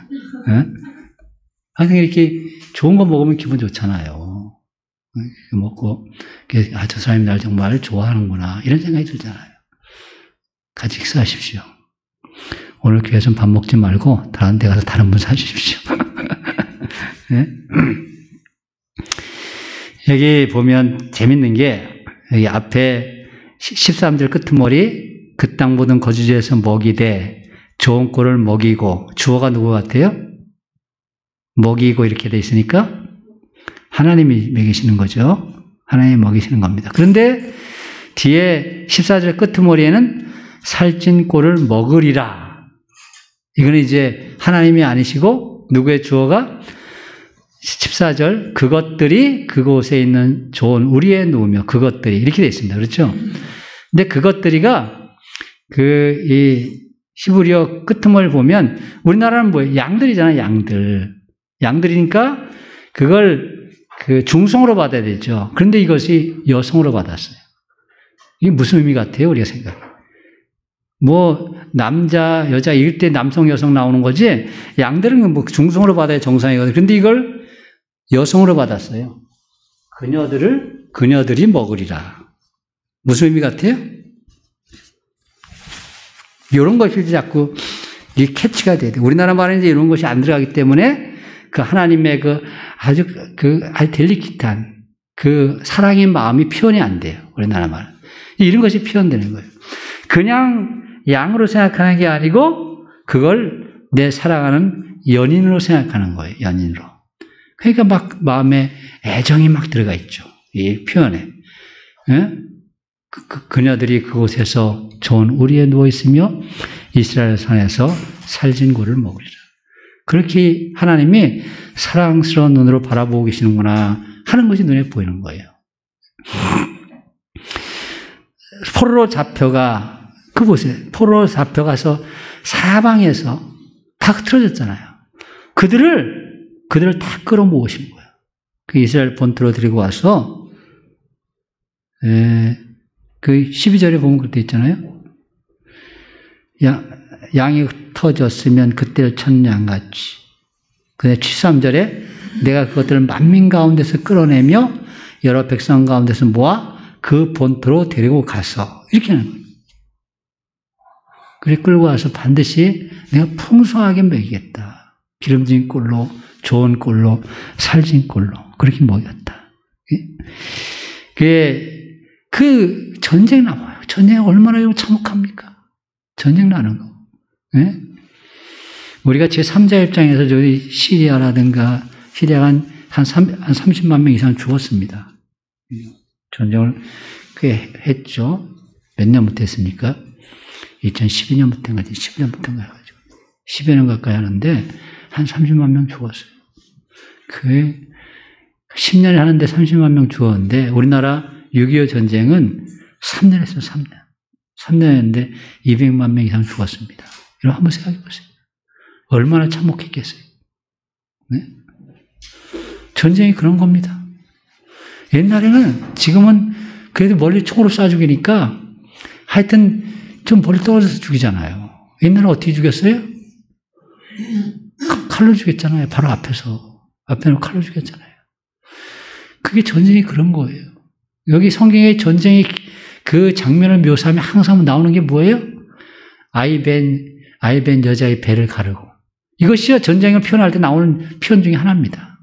항상 이렇게 좋은 거 먹으면 기분 좋잖아요. 먹고, 아, 저 사람이 날 정말 좋아하는구나. 이런 생각이 들잖아요. 같이 식사하십시오. 오늘 교회에서 밥 먹지 말고 다른 데 가서 다른 분 사주십시오. 네? 여기 보면 재밌는 게 여기 앞에 13절 끄트머리 그 땅 모든 거주지에서 먹이되 좋은 꼴을 먹이고 주어가 누구 같아요? 먹이고 이렇게 돼 있으니까 하나님이 먹이시는 거죠. 하나님이 먹이시는 겁니다. 그런데 뒤에 14절 끄트머리에는 살찐 꼴을 먹으리라. 이거는 이제 하나님이 아니시고 누구의 주어가 14절 그것들이 그곳에 있는 좋은 우리의 누우며 그것들이 이렇게 되어 있습니다. 그렇죠? 근데 그것들이가 이 히브리어 끄트머리를 보면 우리나라는 뭐예요? 양들이잖아요. 양들이니까 그걸 중성으로 받아야 되죠. 그런데 이것이 여성으로 받았어요. 이게 무슨 의미 같아요? 우리가 생각해. 뭐 남자, 여자 이럴 때 남성, 여성 나오는 거지 양들은 뭐 중성으로 받아야 정상이거든요. 그런데 이걸 여성으로 받았어요. 그녀들이 먹으리라. 무슨 의미 같아요? 이런 것이 자꾸 이 캐치가 돼야 돼. 우리나라 말은 이제 이런 것이 안 들어가기 때문에 그 하나님의 아주 델리킷한 사랑의 마음이 표현이 안 돼요. 우리나라 말은. 이런 것이 표현되는 거예요. 그냥 양으로 생각하는 게 아니고 그걸 내 사랑하는 연인으로 생각하는 거예요. 연인으로. 그러니까 막 마음에 애정이 막 들어가 있죠. 이 표현에. 예? 그녀들이 그곳에서 좋은 우리에 누워 있으며 이스라엘 산에서 살진 굴을 먹으리라. 그렇게 하나님이 사랑스러운 눈으로 바라보고 계시는구나 하는 것이 눈에 보이는 거예요. 포로로 잡혀가 포로로 잡혀가서 사방에서 다 틀어졌잖아요. 그들을 다 끌어모으신 거예요. 그 이스라엘 본토로 데리고 와서, 그 12절에 보면 그때 있잖아요. 양이 흩어졌으면 그때를 첫 양같이. 근데 13절에 내가 그것들을 만민 가운데서 끌어내며 여러 백성 가운데서 모아 그 본토로 데리고 가서 이렇게 하는 거예요. 그래 끌고 와서 반드시 내가 풍성하게 먹이겠다. 기름진 꼴로, 좋은 꼴로, 살진 꼴로 그렇게 먹였다. 그 전쟁 나와요. 전쟁이 얼마나 참혹합니까? 전쟁 나는 거. 네? 우리가 제3자 입장에서 저희 시리아가 한 30만 명 이상 죽었습니다. 전쟁을 꽤 했죠. 몇 년부터 했습니까? 2012년부터인가 11년부터인가 해가지고 10여 년 가까이 하는데 한 30만 명 죽었어요. 10년에 하는데 30만 명 죽었는데 우리나라 6.25 전쟁은 3년 했어요. 3년 했는데 200만 명 이상 죽었습니다. 여러분 한번 생각해 보세요. 얼마나 참혹했겠어요. 네? 전쟁이 그런 겁니다. 옛날에는 지금은 그래도 멀리 총으로 쏴 죽이니까 하여튼 좀 멀리 떨어져서 죽이잖아요. 옛날에 어떻게 죽였어요? 칼로 죽였잖아요. 바로 앞에서. 앞에는 칼로 죽였잖아요. 그게 전쟁이 그런 거예요. 여기 성경의 전쟁의 그 장면을 묘사하면 항상 나오는 게 뭐예요? 아이벤 여자의 배를 가르고. 이것이요 전쟁을 표현할 때 나오는 표현 중에 하나입니다.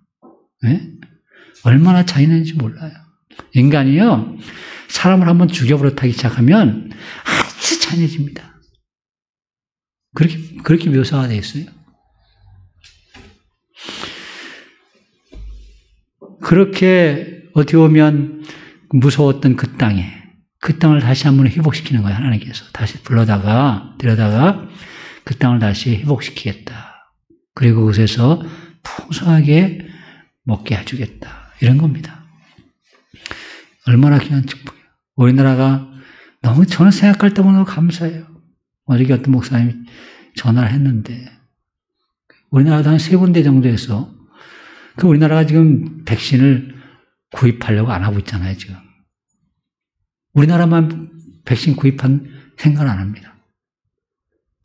네? 얼마나 잔인한지 몰라요. 인간이요 사람을 한번 죽여버렸다기 시작하면 아주 잔인해집니다. 그렇게 묘사가 되어 있어요. 그렇게 어떻게 보면 무서웠던 그 땅을 다시 한번 회복시키는 거예요. 하나님께서 다시 들여다가 그 땅을 다시 회복시키겠다. 그리고 그곳에서 풍성하게 먹게 해주겠다. 이런 겁니다. 얼마나 귀한 축복이에요. 우리나라가 너무 저는 생각할 때마다 감사해요. 어저께 어떤 목사님이 전화를 했는데 우리나라도 한 3군데 정도에서 우리나라가 지금 백신을 구입하려고 안 하고 있잖아요, 지금. 우리나라만 백신 구입한 생각을 안 합니다.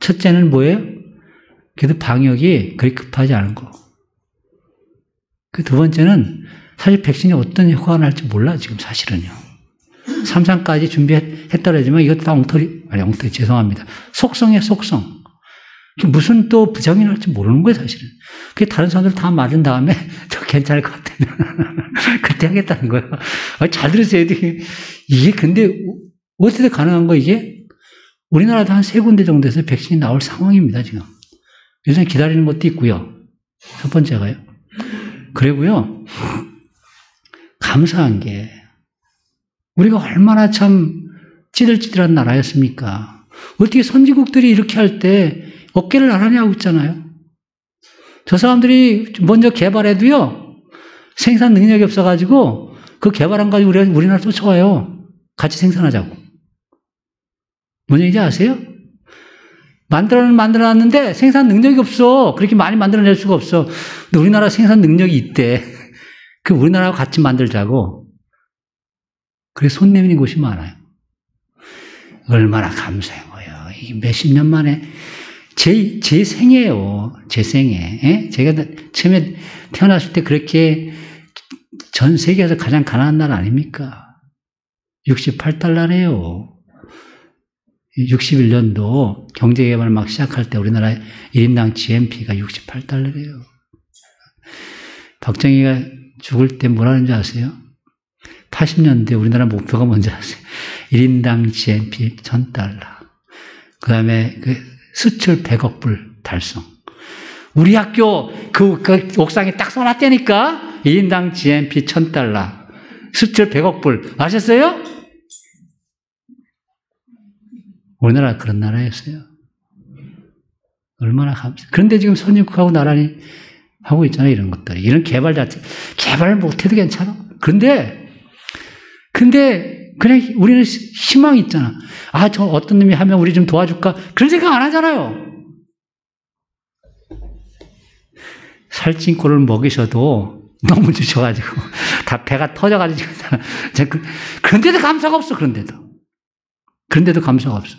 첫째는 뭐예요? 그래도 방역이 그리 급하지 않은 거. 두 번째는 사실 백신이 어떤 효과가 날지 몰라, 지금 사실은요. 3상까지 준비했더라지만 이것도 다 엉터리, 죄송합니다. 속성이에요, 속성. 무슨 또 부작용이 날지 모르는 거예요, 사실은. 그게 다른 사람들 다 맞은 다음에 저 괜찮을 것 같으면 그때 하겠다는 거예요. 잘 들으세요. 이게 근데 어떻게 가능한 거 이게? 우리나라도 한 3군데 정도에서 백신이 나올 상황입니다, 지금. 요즘 기다리는 것도 있고요. 첫 번째가요. 그리고요, 감사한 게 우리가 얼마나 참 찌들찌들한 나라였습니까? 어떻게 선진국들이 이렇게 할 때 어깨를 나란히 하고 있잖아요. 저 사람들이 먼저 개발해도요, 생산 능력이 없어가지고 그 개발한 가지고 우리나라 쫓아와요. 같이 생산하자고. 뭔 얘기인지 아세요? 만들어놨는데 생산 능력이 없어. 그렇게 많이 만들어낼 수가 없어. 근데 우리나라 생산 능력이 있대. 그 우리나라와 같이 만들자고. 그래서 손 내미는 곳이 많아요. 얼마나 감사해요. 이게 몇십 년 만에 제 생애예요. 제 생애. 예? 제가 처음에 태어났을 때 그렇게 전 세계에서 가장 가난한 나라 아닙니까? 68달러래요. 61년도 경제개발 막 시작할 때 우리나라 1인당 GNP가 68달러래요. 박정희가 죽을 때 뭐라는 줄 아세요? 80년대 우리나라 목표가 뭔지 아세요? 1인당 GNP 1000달러. 그 다음에 수출 100억 불 달성. 우리 학교 그 옥상에 딱 써놨다니까? 1인당 GNP 1000달러. 수출 100억 불. 아셨어요? 우리나라가 그런 나라였어요. 얼마나 감사해요. 그런데 지금 선진국하고 나란히 하고 있잖아요, 이런 것들이. 이런 개발 자체. 개발을 못해도 괜찮아. 근데 그냥 우리는 희망이 있잖아. 저 어떤 놈이 하면 우리 좀 도와줄까? 그런 생각 안 하잖아요. 살찐 꼴을 먹이셔도 너무 주셔가지고 다 배가 터져가지고 그런데도 감사가 없어. 그런데도 감사가 없어.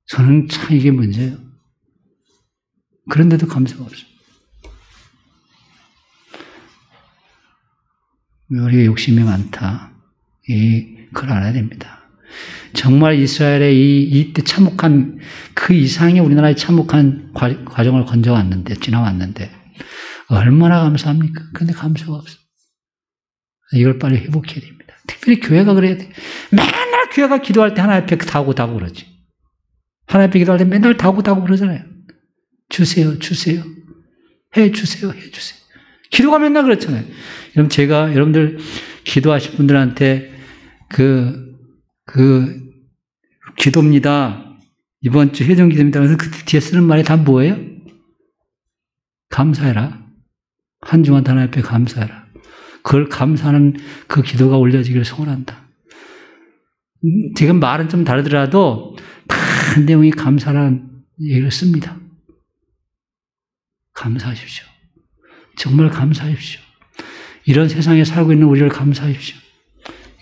저는 참 이게 문제예요. 그런데도 감사가 없어. 우리가 욕심이 많다. 그걸 알아야 됩니다. 정말 이스라엘의 이때 참혹한 그 이상의 우리나라의 참혹한 과정을 지나왔는데 얼마나 감사합니까? 그런데 감사가 없어. 이걸 빨리 회복해야 됩니다. 특별히 교회가 그래야 돼. 맨날 교회가 기도할 때 하나님 앞에 다고 그러지. 하나님 앞에 기도할 때 맨날 다고 그러잖아요. 주세요. 해주세요. 기도가 맨날 그렇잖아요. 그럼 제가 여러분들 기도하실 분들한테 기도입니다. 이번 주 회정 기도입니다. 그래서 그 뒤에 쓰는 말이 다 뭐예요? 감사해라. 한 주간 하나님 앞에 감사해라. 그걸 감사하는 그 기도가 올려지기를 소원한다. 지금 말은 좀 다르더라도 다 내용이 감사라는 얘기를 씁니다. 감사하십시오. 정말 감사하십시오. 이런 세상에 살고 있는 우리를 감사하십시오.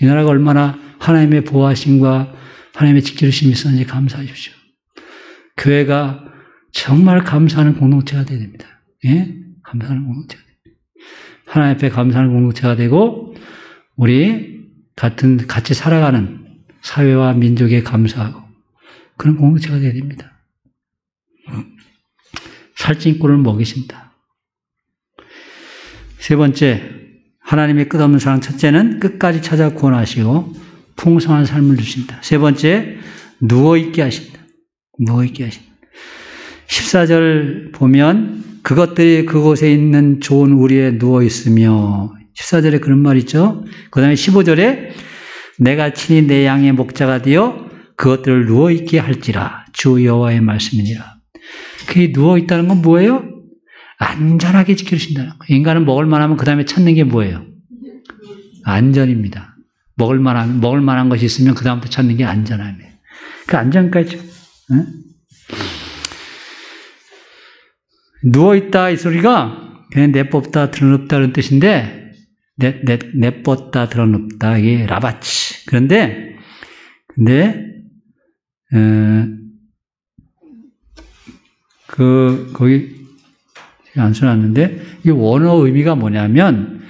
이 나라가 얼마나 하나님의 보호하심과 하나님의 지켜주심이 있었는지 감사하십시오. 교회가 정말 감사하는 공동체가 되어야 됩니다. 예? 감사하는 공동체가 됩니다. 하나님 앞에 감사하는 공동체가 되고 우리 같이 살아가는 사회와 민족에 감사하고 그런 공동체가 되어야 됩니다. 살찐 꼴을 먹이신다. 세 번째, 하나님의 끝없는 사랑. 첫째는 끝까지 찾아 구원하시고 풍성한 삶을 주신다. 세 번째, 누워있게 하신다. 14절 보면 그것들이 그곳에 있는 좋은 우리에 누워 있으며 14절에 그런 말 있죠. 그 다음에 15절에 내가 친히 내 양의 목자가 되어 그것들을 누워 있게 할지라 주 여호와의 말씀이니라. 그 누워 있다는 건 뭐예요? 안전하게 지켜주신다는 거예요. 인간은 먹을 만하면 그 다음에 찾는 게 뭐예요? 안전입니다. 먹을 만한 것이 있으면 그 다음부터 찾는 게 안전함이에요. 그 안전까지. 응? 누워있다 이 소리가 그냥 내뻗다 드러눕다는 뜻인데 내뻗다 드러눕다 이게 라바치. 근데 거기 안 써놨는데 이 원어 의미가 뭐냐면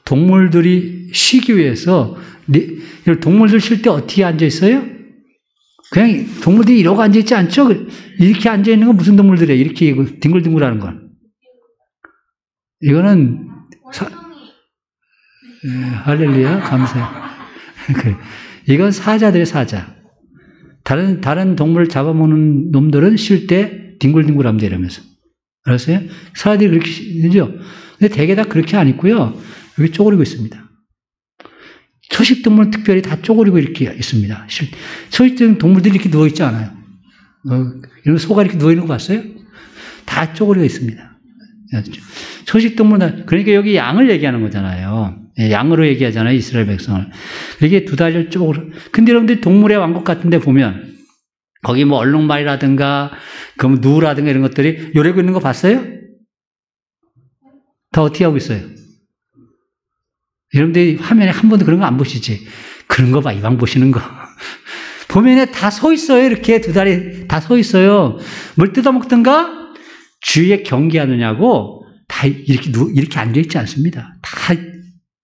동물들이 쉬기 위해서 동물들 쉴 때 어떻게 앉아 있어요? 그냥 동물들이 이러고 앉아 있지 않죠? 이렇게 앉아 있는 건 무슨 동물들이에요? 이렇게 뒹굴뒹굴하는 건. 이거는 할렐루야 감사해요. 이건 사자들의 사자. 다른 동물 잡아먹는 놈들은 쉴 때 뒹굴뒹굴합니다 이러면서. 알았어요? 사자들이 그렇게 쉬죠? 근데 대개 다 그렇게 안 있고요. 여기 쪼그리고 있습니다. 초식동물 특별히 다 쪼그리고 이렇게 있습니다. 초식동물들이 이렇게 누워있지 않아요. 이런 소가 이렇게 누워있는 거 봤어요? 다 쪼그리고 있습니다. 초식동물, 그러니까 여기 양을 얘기하는 거잖아요. 양으로 얘기하잖아요. 이스라엘 백성을. 이게 두 다리를 쪼그려. 근데 여러분들 동물의 왕국 같은 데 보면 거기 뭐 얼룩말이라든가 그럼 누라든가 이런 것들이 요래고 있는 거 봤어요? 다 어떻게 하고 있어요? 여러분들이 화면에 한 번도 그런 거 안 보시지? 그런 거 봐, 이방 보시는 거. 보면에 다 서 있어요. 이렇게 두 다리 다 서 있어요. 뭘 뜯어먹든가 주위에 경계하느냐고 다 이렇게 앉아있지 않습니다. 다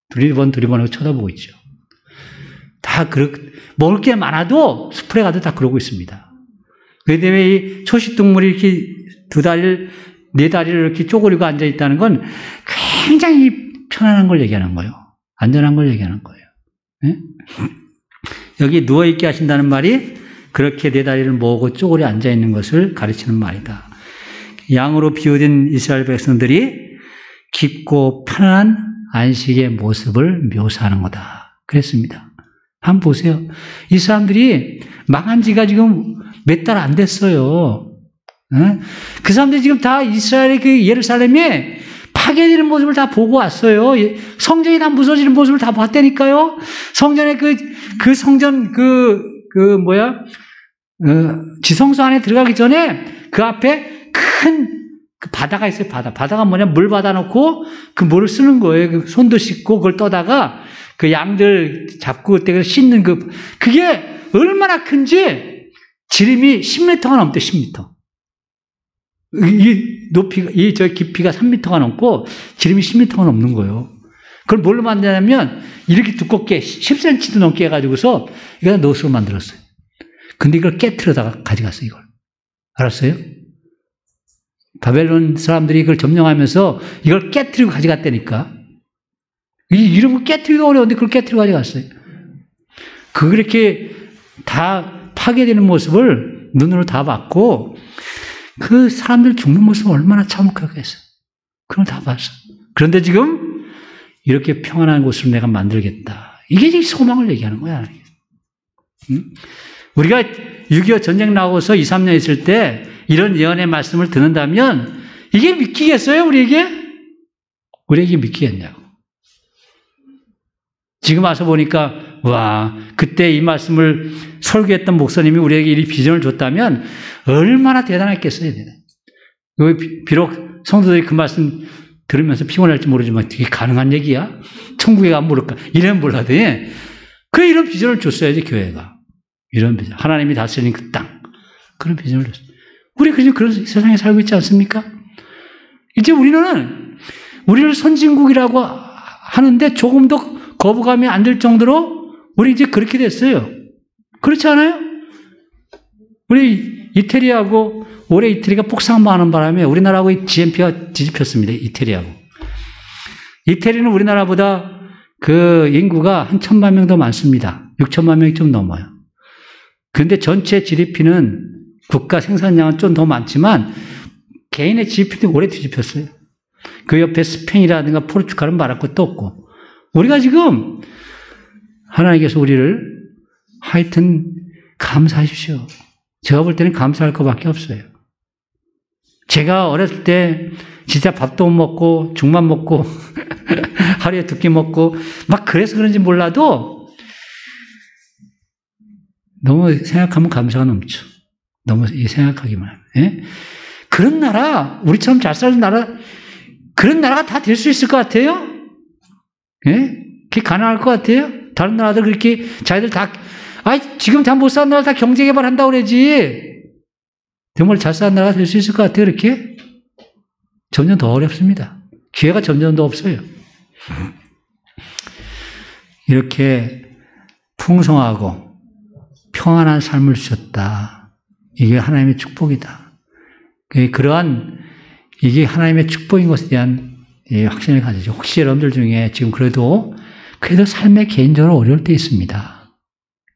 두리번 하고 쳐다보고 있죠. 다 먹을 게 많아도 숲에 가도 다 그러고 있습니다. 그 때문에 이 초식동물이 이렇게 네 다리를 이렇게 쪼그리고 앉아있다는 건 굉장히 편안한 걸 얘기하는 거예요. 안전한 걸 얘기하는 거예요. 네? 여기 누워있게 하신다는 말이 그렇게 네 다리를 모으고 쪼그려 앉아있는 것을 가르치는 말이다. 양으로 비유된 이스라엘 백성들이 깊고 편안한 안식의 모습을 묘사하는 거다. 그랬습니다. 한번 보세요. 이 사람들이 망한 지가 지금 몇 달 안 됐어요. 그 사람들이 지금 다 이스라엘의 그 예루살렘에 파괴되는 모습을 다 보고 왔어요. 성전이 다 부서지는 모습을 다 봤다니까요. 성전에 성전 지성소 안에 들어가기 전에 그 앞에 큰 그 바다가 있어요. 바다가 뭐냐? 물 받아놓고 그 물을 쓰는 거예요. 손도 씻고 그걸 떠다가 그 양들 잡고 그때 씻는 그게 얼마나 큰지 지름이 10m가 넘대, 10m. 이 깊이가 3m가 넘고 지름이 10m가 넘는 거예요. 그걸 뭘로 만드냐면 이렇게 두껍게 10cm도 넘게 해가지고서 이거 노스로 만들었어요. 근데 이걸 깨트려다가 가져갔어요, 이걸. 알았어요? 바벨론 사람들이 이걸 점령하면서 이걸 깨트리고 가져갔다니까. 이런 거 깨트리기가 어려운데 그걸 깨트리고 가져갔어요. 그렇게 다 파괴되는 모습을 눈으로 다 봤고, 그 사람들 죽는 모습을 얼마나 참혹하겠어요. 그걸 다 봤어. 그런데 지금 이렇게 평안한 곳을 내가 만들겠다. 이게 지금 소망을 얘기하는 거야. 우리가 6.25 전쟁 나오고서 2, 3년 있을 때 이런 예언의 말씀을 듣는다면 이게 믿기겠어요? 우리에게 믿기겠냐고. 지금 와서 보니까 와, 그때 이 말씀을 설교했던 목사님이 우리에게 이 비전을 줬다면 얼마나 대단했겠어요. 비록 성도들이 그 말씀 들으면서 피곤할지 모르지만 이게 가능한 얘기야? 천국에 가면 모를까? 이런 몰라도 이런 비전을 줬어야지, 교회가. 이런 비전. 하나님이 다스리는 그 땅. 그런 비전을 줬어요. 우리 그런 세상에 살고 있지 않습니까? 이제 우리를 선진국이라고 하는데 조금 더 거부감이 안 들 정도로 우리 이제 그렇게 됐어요. 그렇지 않아요? 우리 이태리하고 올해 이태리가 폭삭하는 바람에 우리나라하고 GNP가 뒤집혔습니다. 이태리하고. 이태리는 우리나라보다 그 인구가 한 1,000만 명 더 많습니다. 6천만 명이 좀 넘어요. 그런데 전체 GDP는 국가 생산량은 좀 더 많지만 개인의 지표도 오래 뒤집혔어요. 그 옆에 스페인이라든가 포르투갈은 말할 것도 없고. 우리가 지금 하나님께서 우리를 하여튼 감사하십시오. 제가 볼 때는 감사할 것밖에 없어요. 제가 어렸을 때 진짜 밥도 못 먹고 죽만 먹고 하루에 2끼 먹고 막 그래서 그런지 몰라도 너무 생각하면 감사가 넘쳐. 너무 생각하기만 하면. 예? 그런 나라, 우리처럼 잘 사는 나라, 그런 나라가 다 될 수 있을 것 같아요? 예? 그게 가능할 것 같아요? 다른 나라들 그렇게 자기들 다, 지금 다 못 사는 나라 다 경제 개발한다고 그러지. 정말 잘 사는 나라가 될 수 있을 것 같아요, 이렇게? 점점 더 어렵습니다. 기회가 점점 더 없어요. 이렇게 풍성하고 평안한 삶을 주셨다. 이게 하나님의 축복이다. 그러한 이게 하나님의 축복인 것에 대한 확신을 가지죠. 혹시 여러분들 중에 지금 그래도 삶에 개인적으로 어려울 때 있습니다.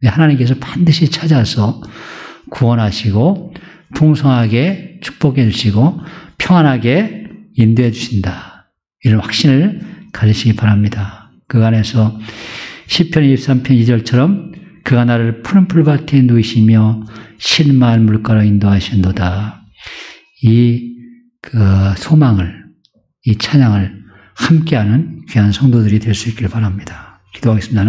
하나님께서 반드시 찾아서 구원하시고 풍성하게 축복해 주시고 평안하게 인도해 주신다. 이런 확신을 가지시기 바랍니다. 그 안에서 시편 23편 2절처럼 그가 나를 푸른 풀밭에 누이시며 쉴만한 물가로 인도하신도다. 이 소망을, 이 찬양을 함께하는 귀한 성도들이 될 수 있길 바랍니다. 기도하겠습니다.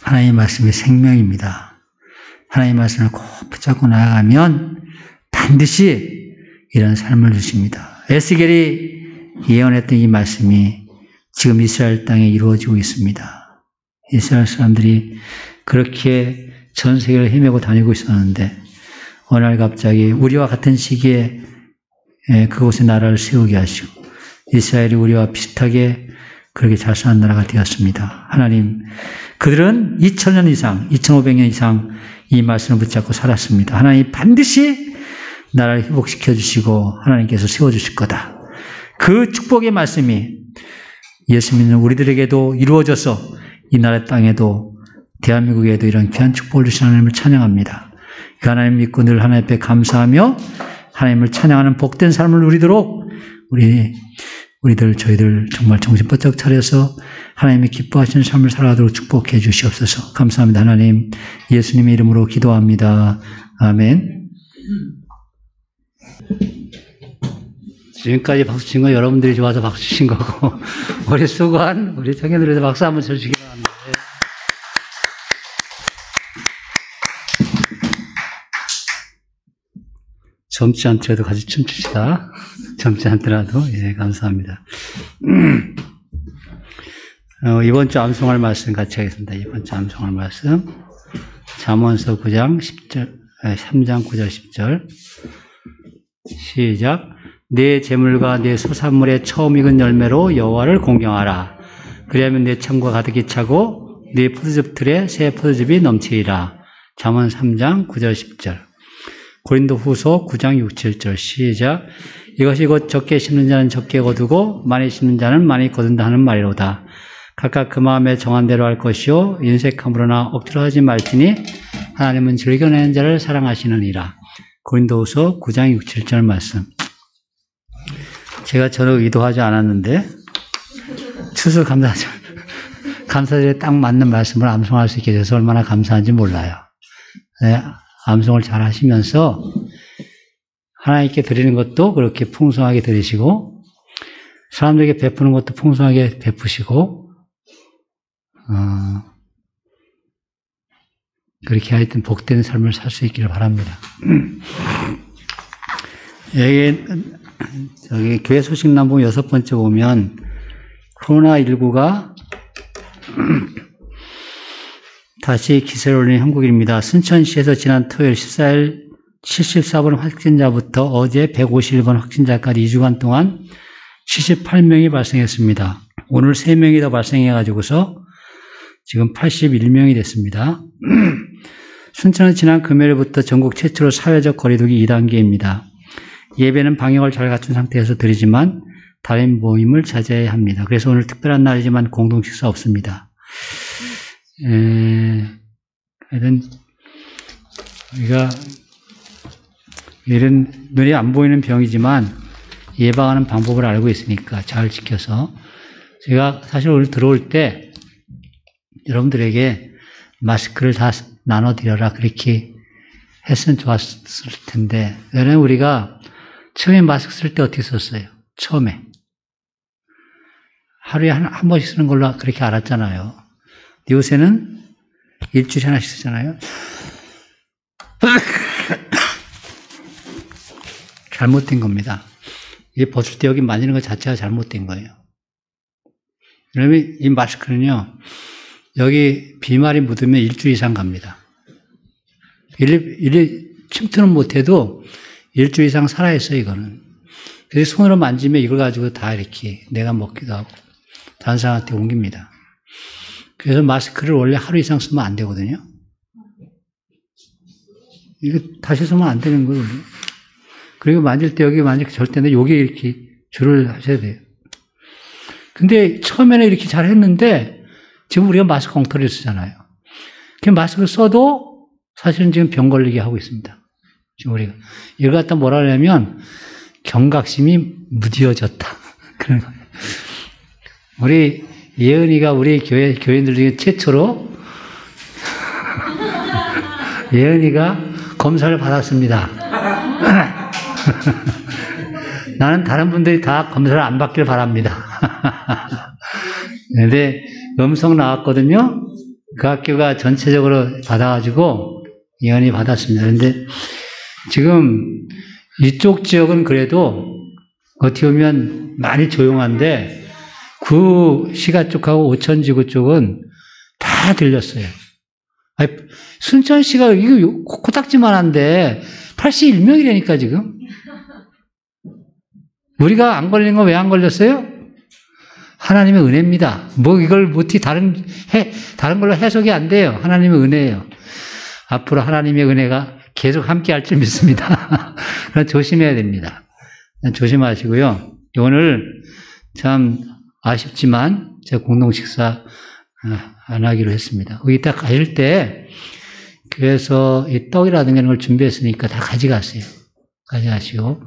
하나님 말씀이 생명입니다. 하나님 말씀을 꼭 붙잡고 나아가면 반드시 이런 삶을 주십니다. 에스겔이 예언했던 이 말씀이 지금 이스라엘 땅에 이루어지고 있습니다. 이스라엘 사람들이 그렇게 전 세계를 헤매고 다니고 있었는데 어느 날 갑자기 우리와 같은 시기에 그곳에 나라를 세우게 하시고 이스라엘이 우리와 비슷하게 그렇게 잘 사는 나라가 되었습니다. 하나님, 그들은 2000년 이상, 2500년 이상 이 말씀을 붙잡고 살았습니다. 하나님 반드시 나라를 회복시켜 주시고 하나님께서 세워주실 거다. 그 축복의 말씀이 예수 믿는 우리들에게도 이루어져서 이 나라 땅에도 대한민국에도 이런 귀한 축복을 주신 하나님을 찬양합니다. 그 하나님 믿고 늘 하나님 앞에 감사하며 하나님을 찬양하는 복된 삶을 누리도록 저희들 정말 정신 번쩍 차려서 하나님이 기뻐하시는 삶을 살아가도록 축복해 주시옵소서. 감사합니다. 하나님, 예수님의 이름으로 기도합니다. 아멘. 지금까지 박수 친 건 여러분들이 좋아서 박수 친 거고 우리 수고한 우리 청년들에서 박수 한번 쳐주시기 바랍니다. 젊지 않더라도 같이 춤춥시다. 젊지 않더라도. 예, 감사합니다. 이번 주 암송할 말씀 같이 하겠습니다. 이번 주 암송할 말씀. 잠언서 9장 10절, 3장 9절 10절. 시작. 내 재물과 내 소산물의 처음 익은 열매로 여호와를 공경하라. 그리하면 내 창고가 가득히 차고 내 포도즙 틀에 새 포도즙이 넘치리라. 잠언 3장 9절 10절. 고린도후서 9장 6, 7절 시작. 이것이 곧 적게 심는 자는 적게 거두고 많이 심는 자는 많이 거둔다 하는 말이로다. 각각 그 마음에 정한 대로 할 것이요 인색함으로나 억지로 하지 말지니 하나님은 즐겨내는 자를 사랑하시느니라. 고린도후서 9장 6, 7절 말씀. 제가 전혀 의도하지 않았는데 추수 감사절에 딱 맞는 말씀을 암송할 수 있게 돼서 얼마나 감사한지 몰라요. 네, 암송을 잘 하시면서 하나님께 드리는 것도 그렇게 풍성하게 드리시고 사람들에게 베푸는 것도 풍성하게 베푸시고 그렇게 하여튼 복된 삶을 살 수 있기를 바랍니다. 여기 교회 소식남북 6번째 보면 코로나19가 다시 기세를 올리는 한국입니다. 순천시에서 지난 토요일 14일 74번 확진자부터 어제 151번 확진자까지 2주간 동안 78명이 발생했습니다. 오늘 3명이 더 발생해가지고서 지금 81명이 됐습니다. 순천은 지난 금요일부터 전국 최초로 사회적 거리두기 2단계입니다. 예배는 방역을 잘 갖춘 상태에서 드리지만 다른 모임을 자제해야 합니다. 그래서 오늘 특별한 날이지만 공동 식사 없습니다. 하여튼 우리가 이런 눈에 안 보이는 병이지만 예방하는 방법을 알고 있으니까 잘 지켜서 제가 사실 오늘 들어올 때 여러분들에게 마스크를 다 나눠드려라 그렇게 했으면 좋았을 텐데 왜냐면 우리가 처음에 마스크 쓸 때 어떻게 썼어요? 처음에 하루에 한 번씩 쓰는 걸로 그렇게 알았잖아요. 요새는 일주일에 하나씩 쓰잖아요. 잘못된 겁니다. 이게 벗을 때 여기 만지는 것 자체가 잘못된 거예요. 그러면 이 마스크는요, 여기 비말이 묻으면 일주일 이상 갑니다. 침투는 못해도 일주일 이상 살아있어요, 이거는. 그래서 손으로 만지면 이걸 가지고 다 이렇게 내가 먹기도 하고, 다른 사람한테 옮깁니다. 그래서 마스크를 원래 하루 이상 쓰면 안 되거든요. 이거 다시 쓰면 안 되는 거예요. 그리고 만질 때 여기 만질 절대 여기 이렇게 줄을 하셔야 돼요. 근데 처음에는 이렇게 잘 했는데 지금 우리가 마스크 엉터리를 쓰잖아요. 그 마스크를 써도 사실은 지금 병 걸리게 하고 있습니다. 지금 우리가. 이걸 갖다 뭐라 하냐면 경각심이 무뎌졌다. 그런 거예요. 우리 예은이가 우리 교인들 중에 최초로 예은이가 검사를 받았습니다. 나는 다른 분들이 다 검사를 안 받길 바랍니다. 근데 음성 나왔거든요. 그 학교가 전체적으로 받아가지고 예언이 받았습니다. 그런데 지금 이쪽 지역은 그래도 어떻게 보면 많이 조용한데 구시가 쪽하고 오천지구 쪽은 다 들렸어요. 아니, 순천시가 이거 코딱지만한데 81명이라니까 지금. 우리가 안 걸린 거 왜 안 걸렸어요? 하나님의 은혜입니다. 뭐 이걸 어떻게 다른 걸로 해석이 안 돼요. 하나님의 은혜예요. 앞으로 하나님의 은혜가 계속 함께 할 줄 믿습니다. 조심해야 됩니다. 조심하시고요. 오늘 참 아쉽지만 제가 공동 식사 안 하기로 했습니다. 거기 딱 가실 때 그래서 이 떡이라든가 이런 걸 준비했으니까 다 가져가세요. 가져가시고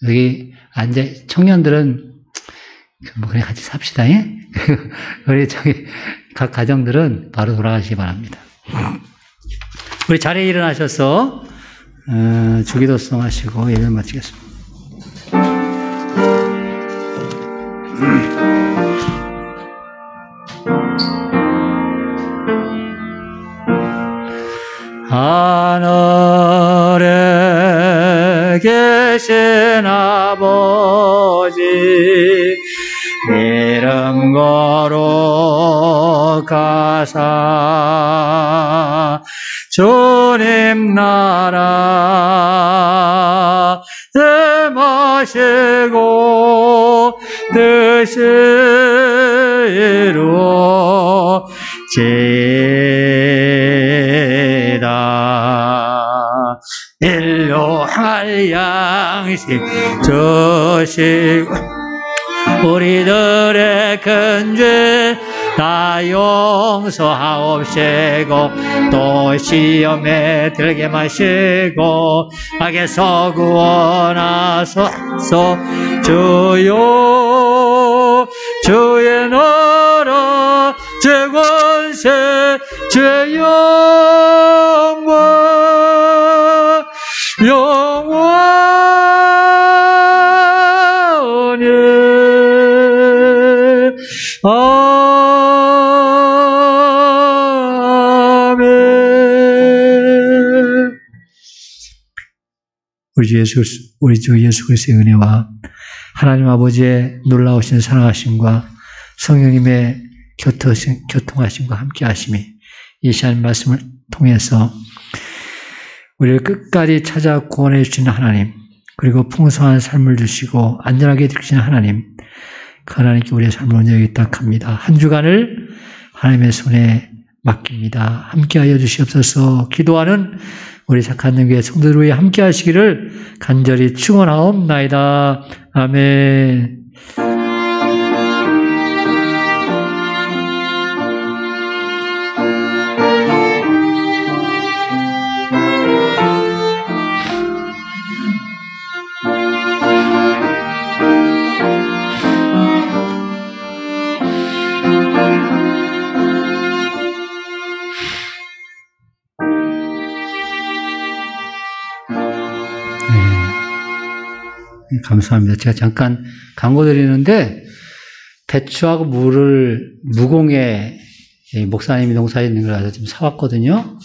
여기 청년들은 뭐 그냥 같이 삽시다. 예? 우리 각 가정들은 바로 돌아가시기 바랍니다. 우리 자리에 일어나셔서 주기도송 하시고 예배 마치겠습니다. 하늘에 계신 아버지 이름 거룩하사 주님 나라 임하시고 뜻이 이루어지이다. 일용할 양식 주시고 우리들의 큰 죄 다 용서하옵시고 또 시험에 들게 마시고 악에서 구원하소서. 주여 주의 나라 제 권세 제 영광 영원히 아멘. 우리 주 예수 그리스도의 은혜와 하나님 아버지의 놀라우신 사랑하심과 성령님의 교통하심과 함께하심이 이 시간 말씀을 통해서 우리를 끝까지 찾아 구원해 주시는 하나님, 그리고 풍성한 삶을 주시고 안전하게 지키시는 하나님, 그 하나님께 우리의 삶을 온전히 의탁합니다. 한 주간을 하나님의 손에 맡깁니다. 함께하여 주시옵소서. 기도하는 우리 착한능교회 성도들 위해 함께하시기를 간절히 축원하옵나이다. 아멘. 감사합니다. 제가 잠깐 광고 드리는데, 배추하고 물을 무공에 목사님이 농사에 있는 걸 가서 좀 사왔거든요.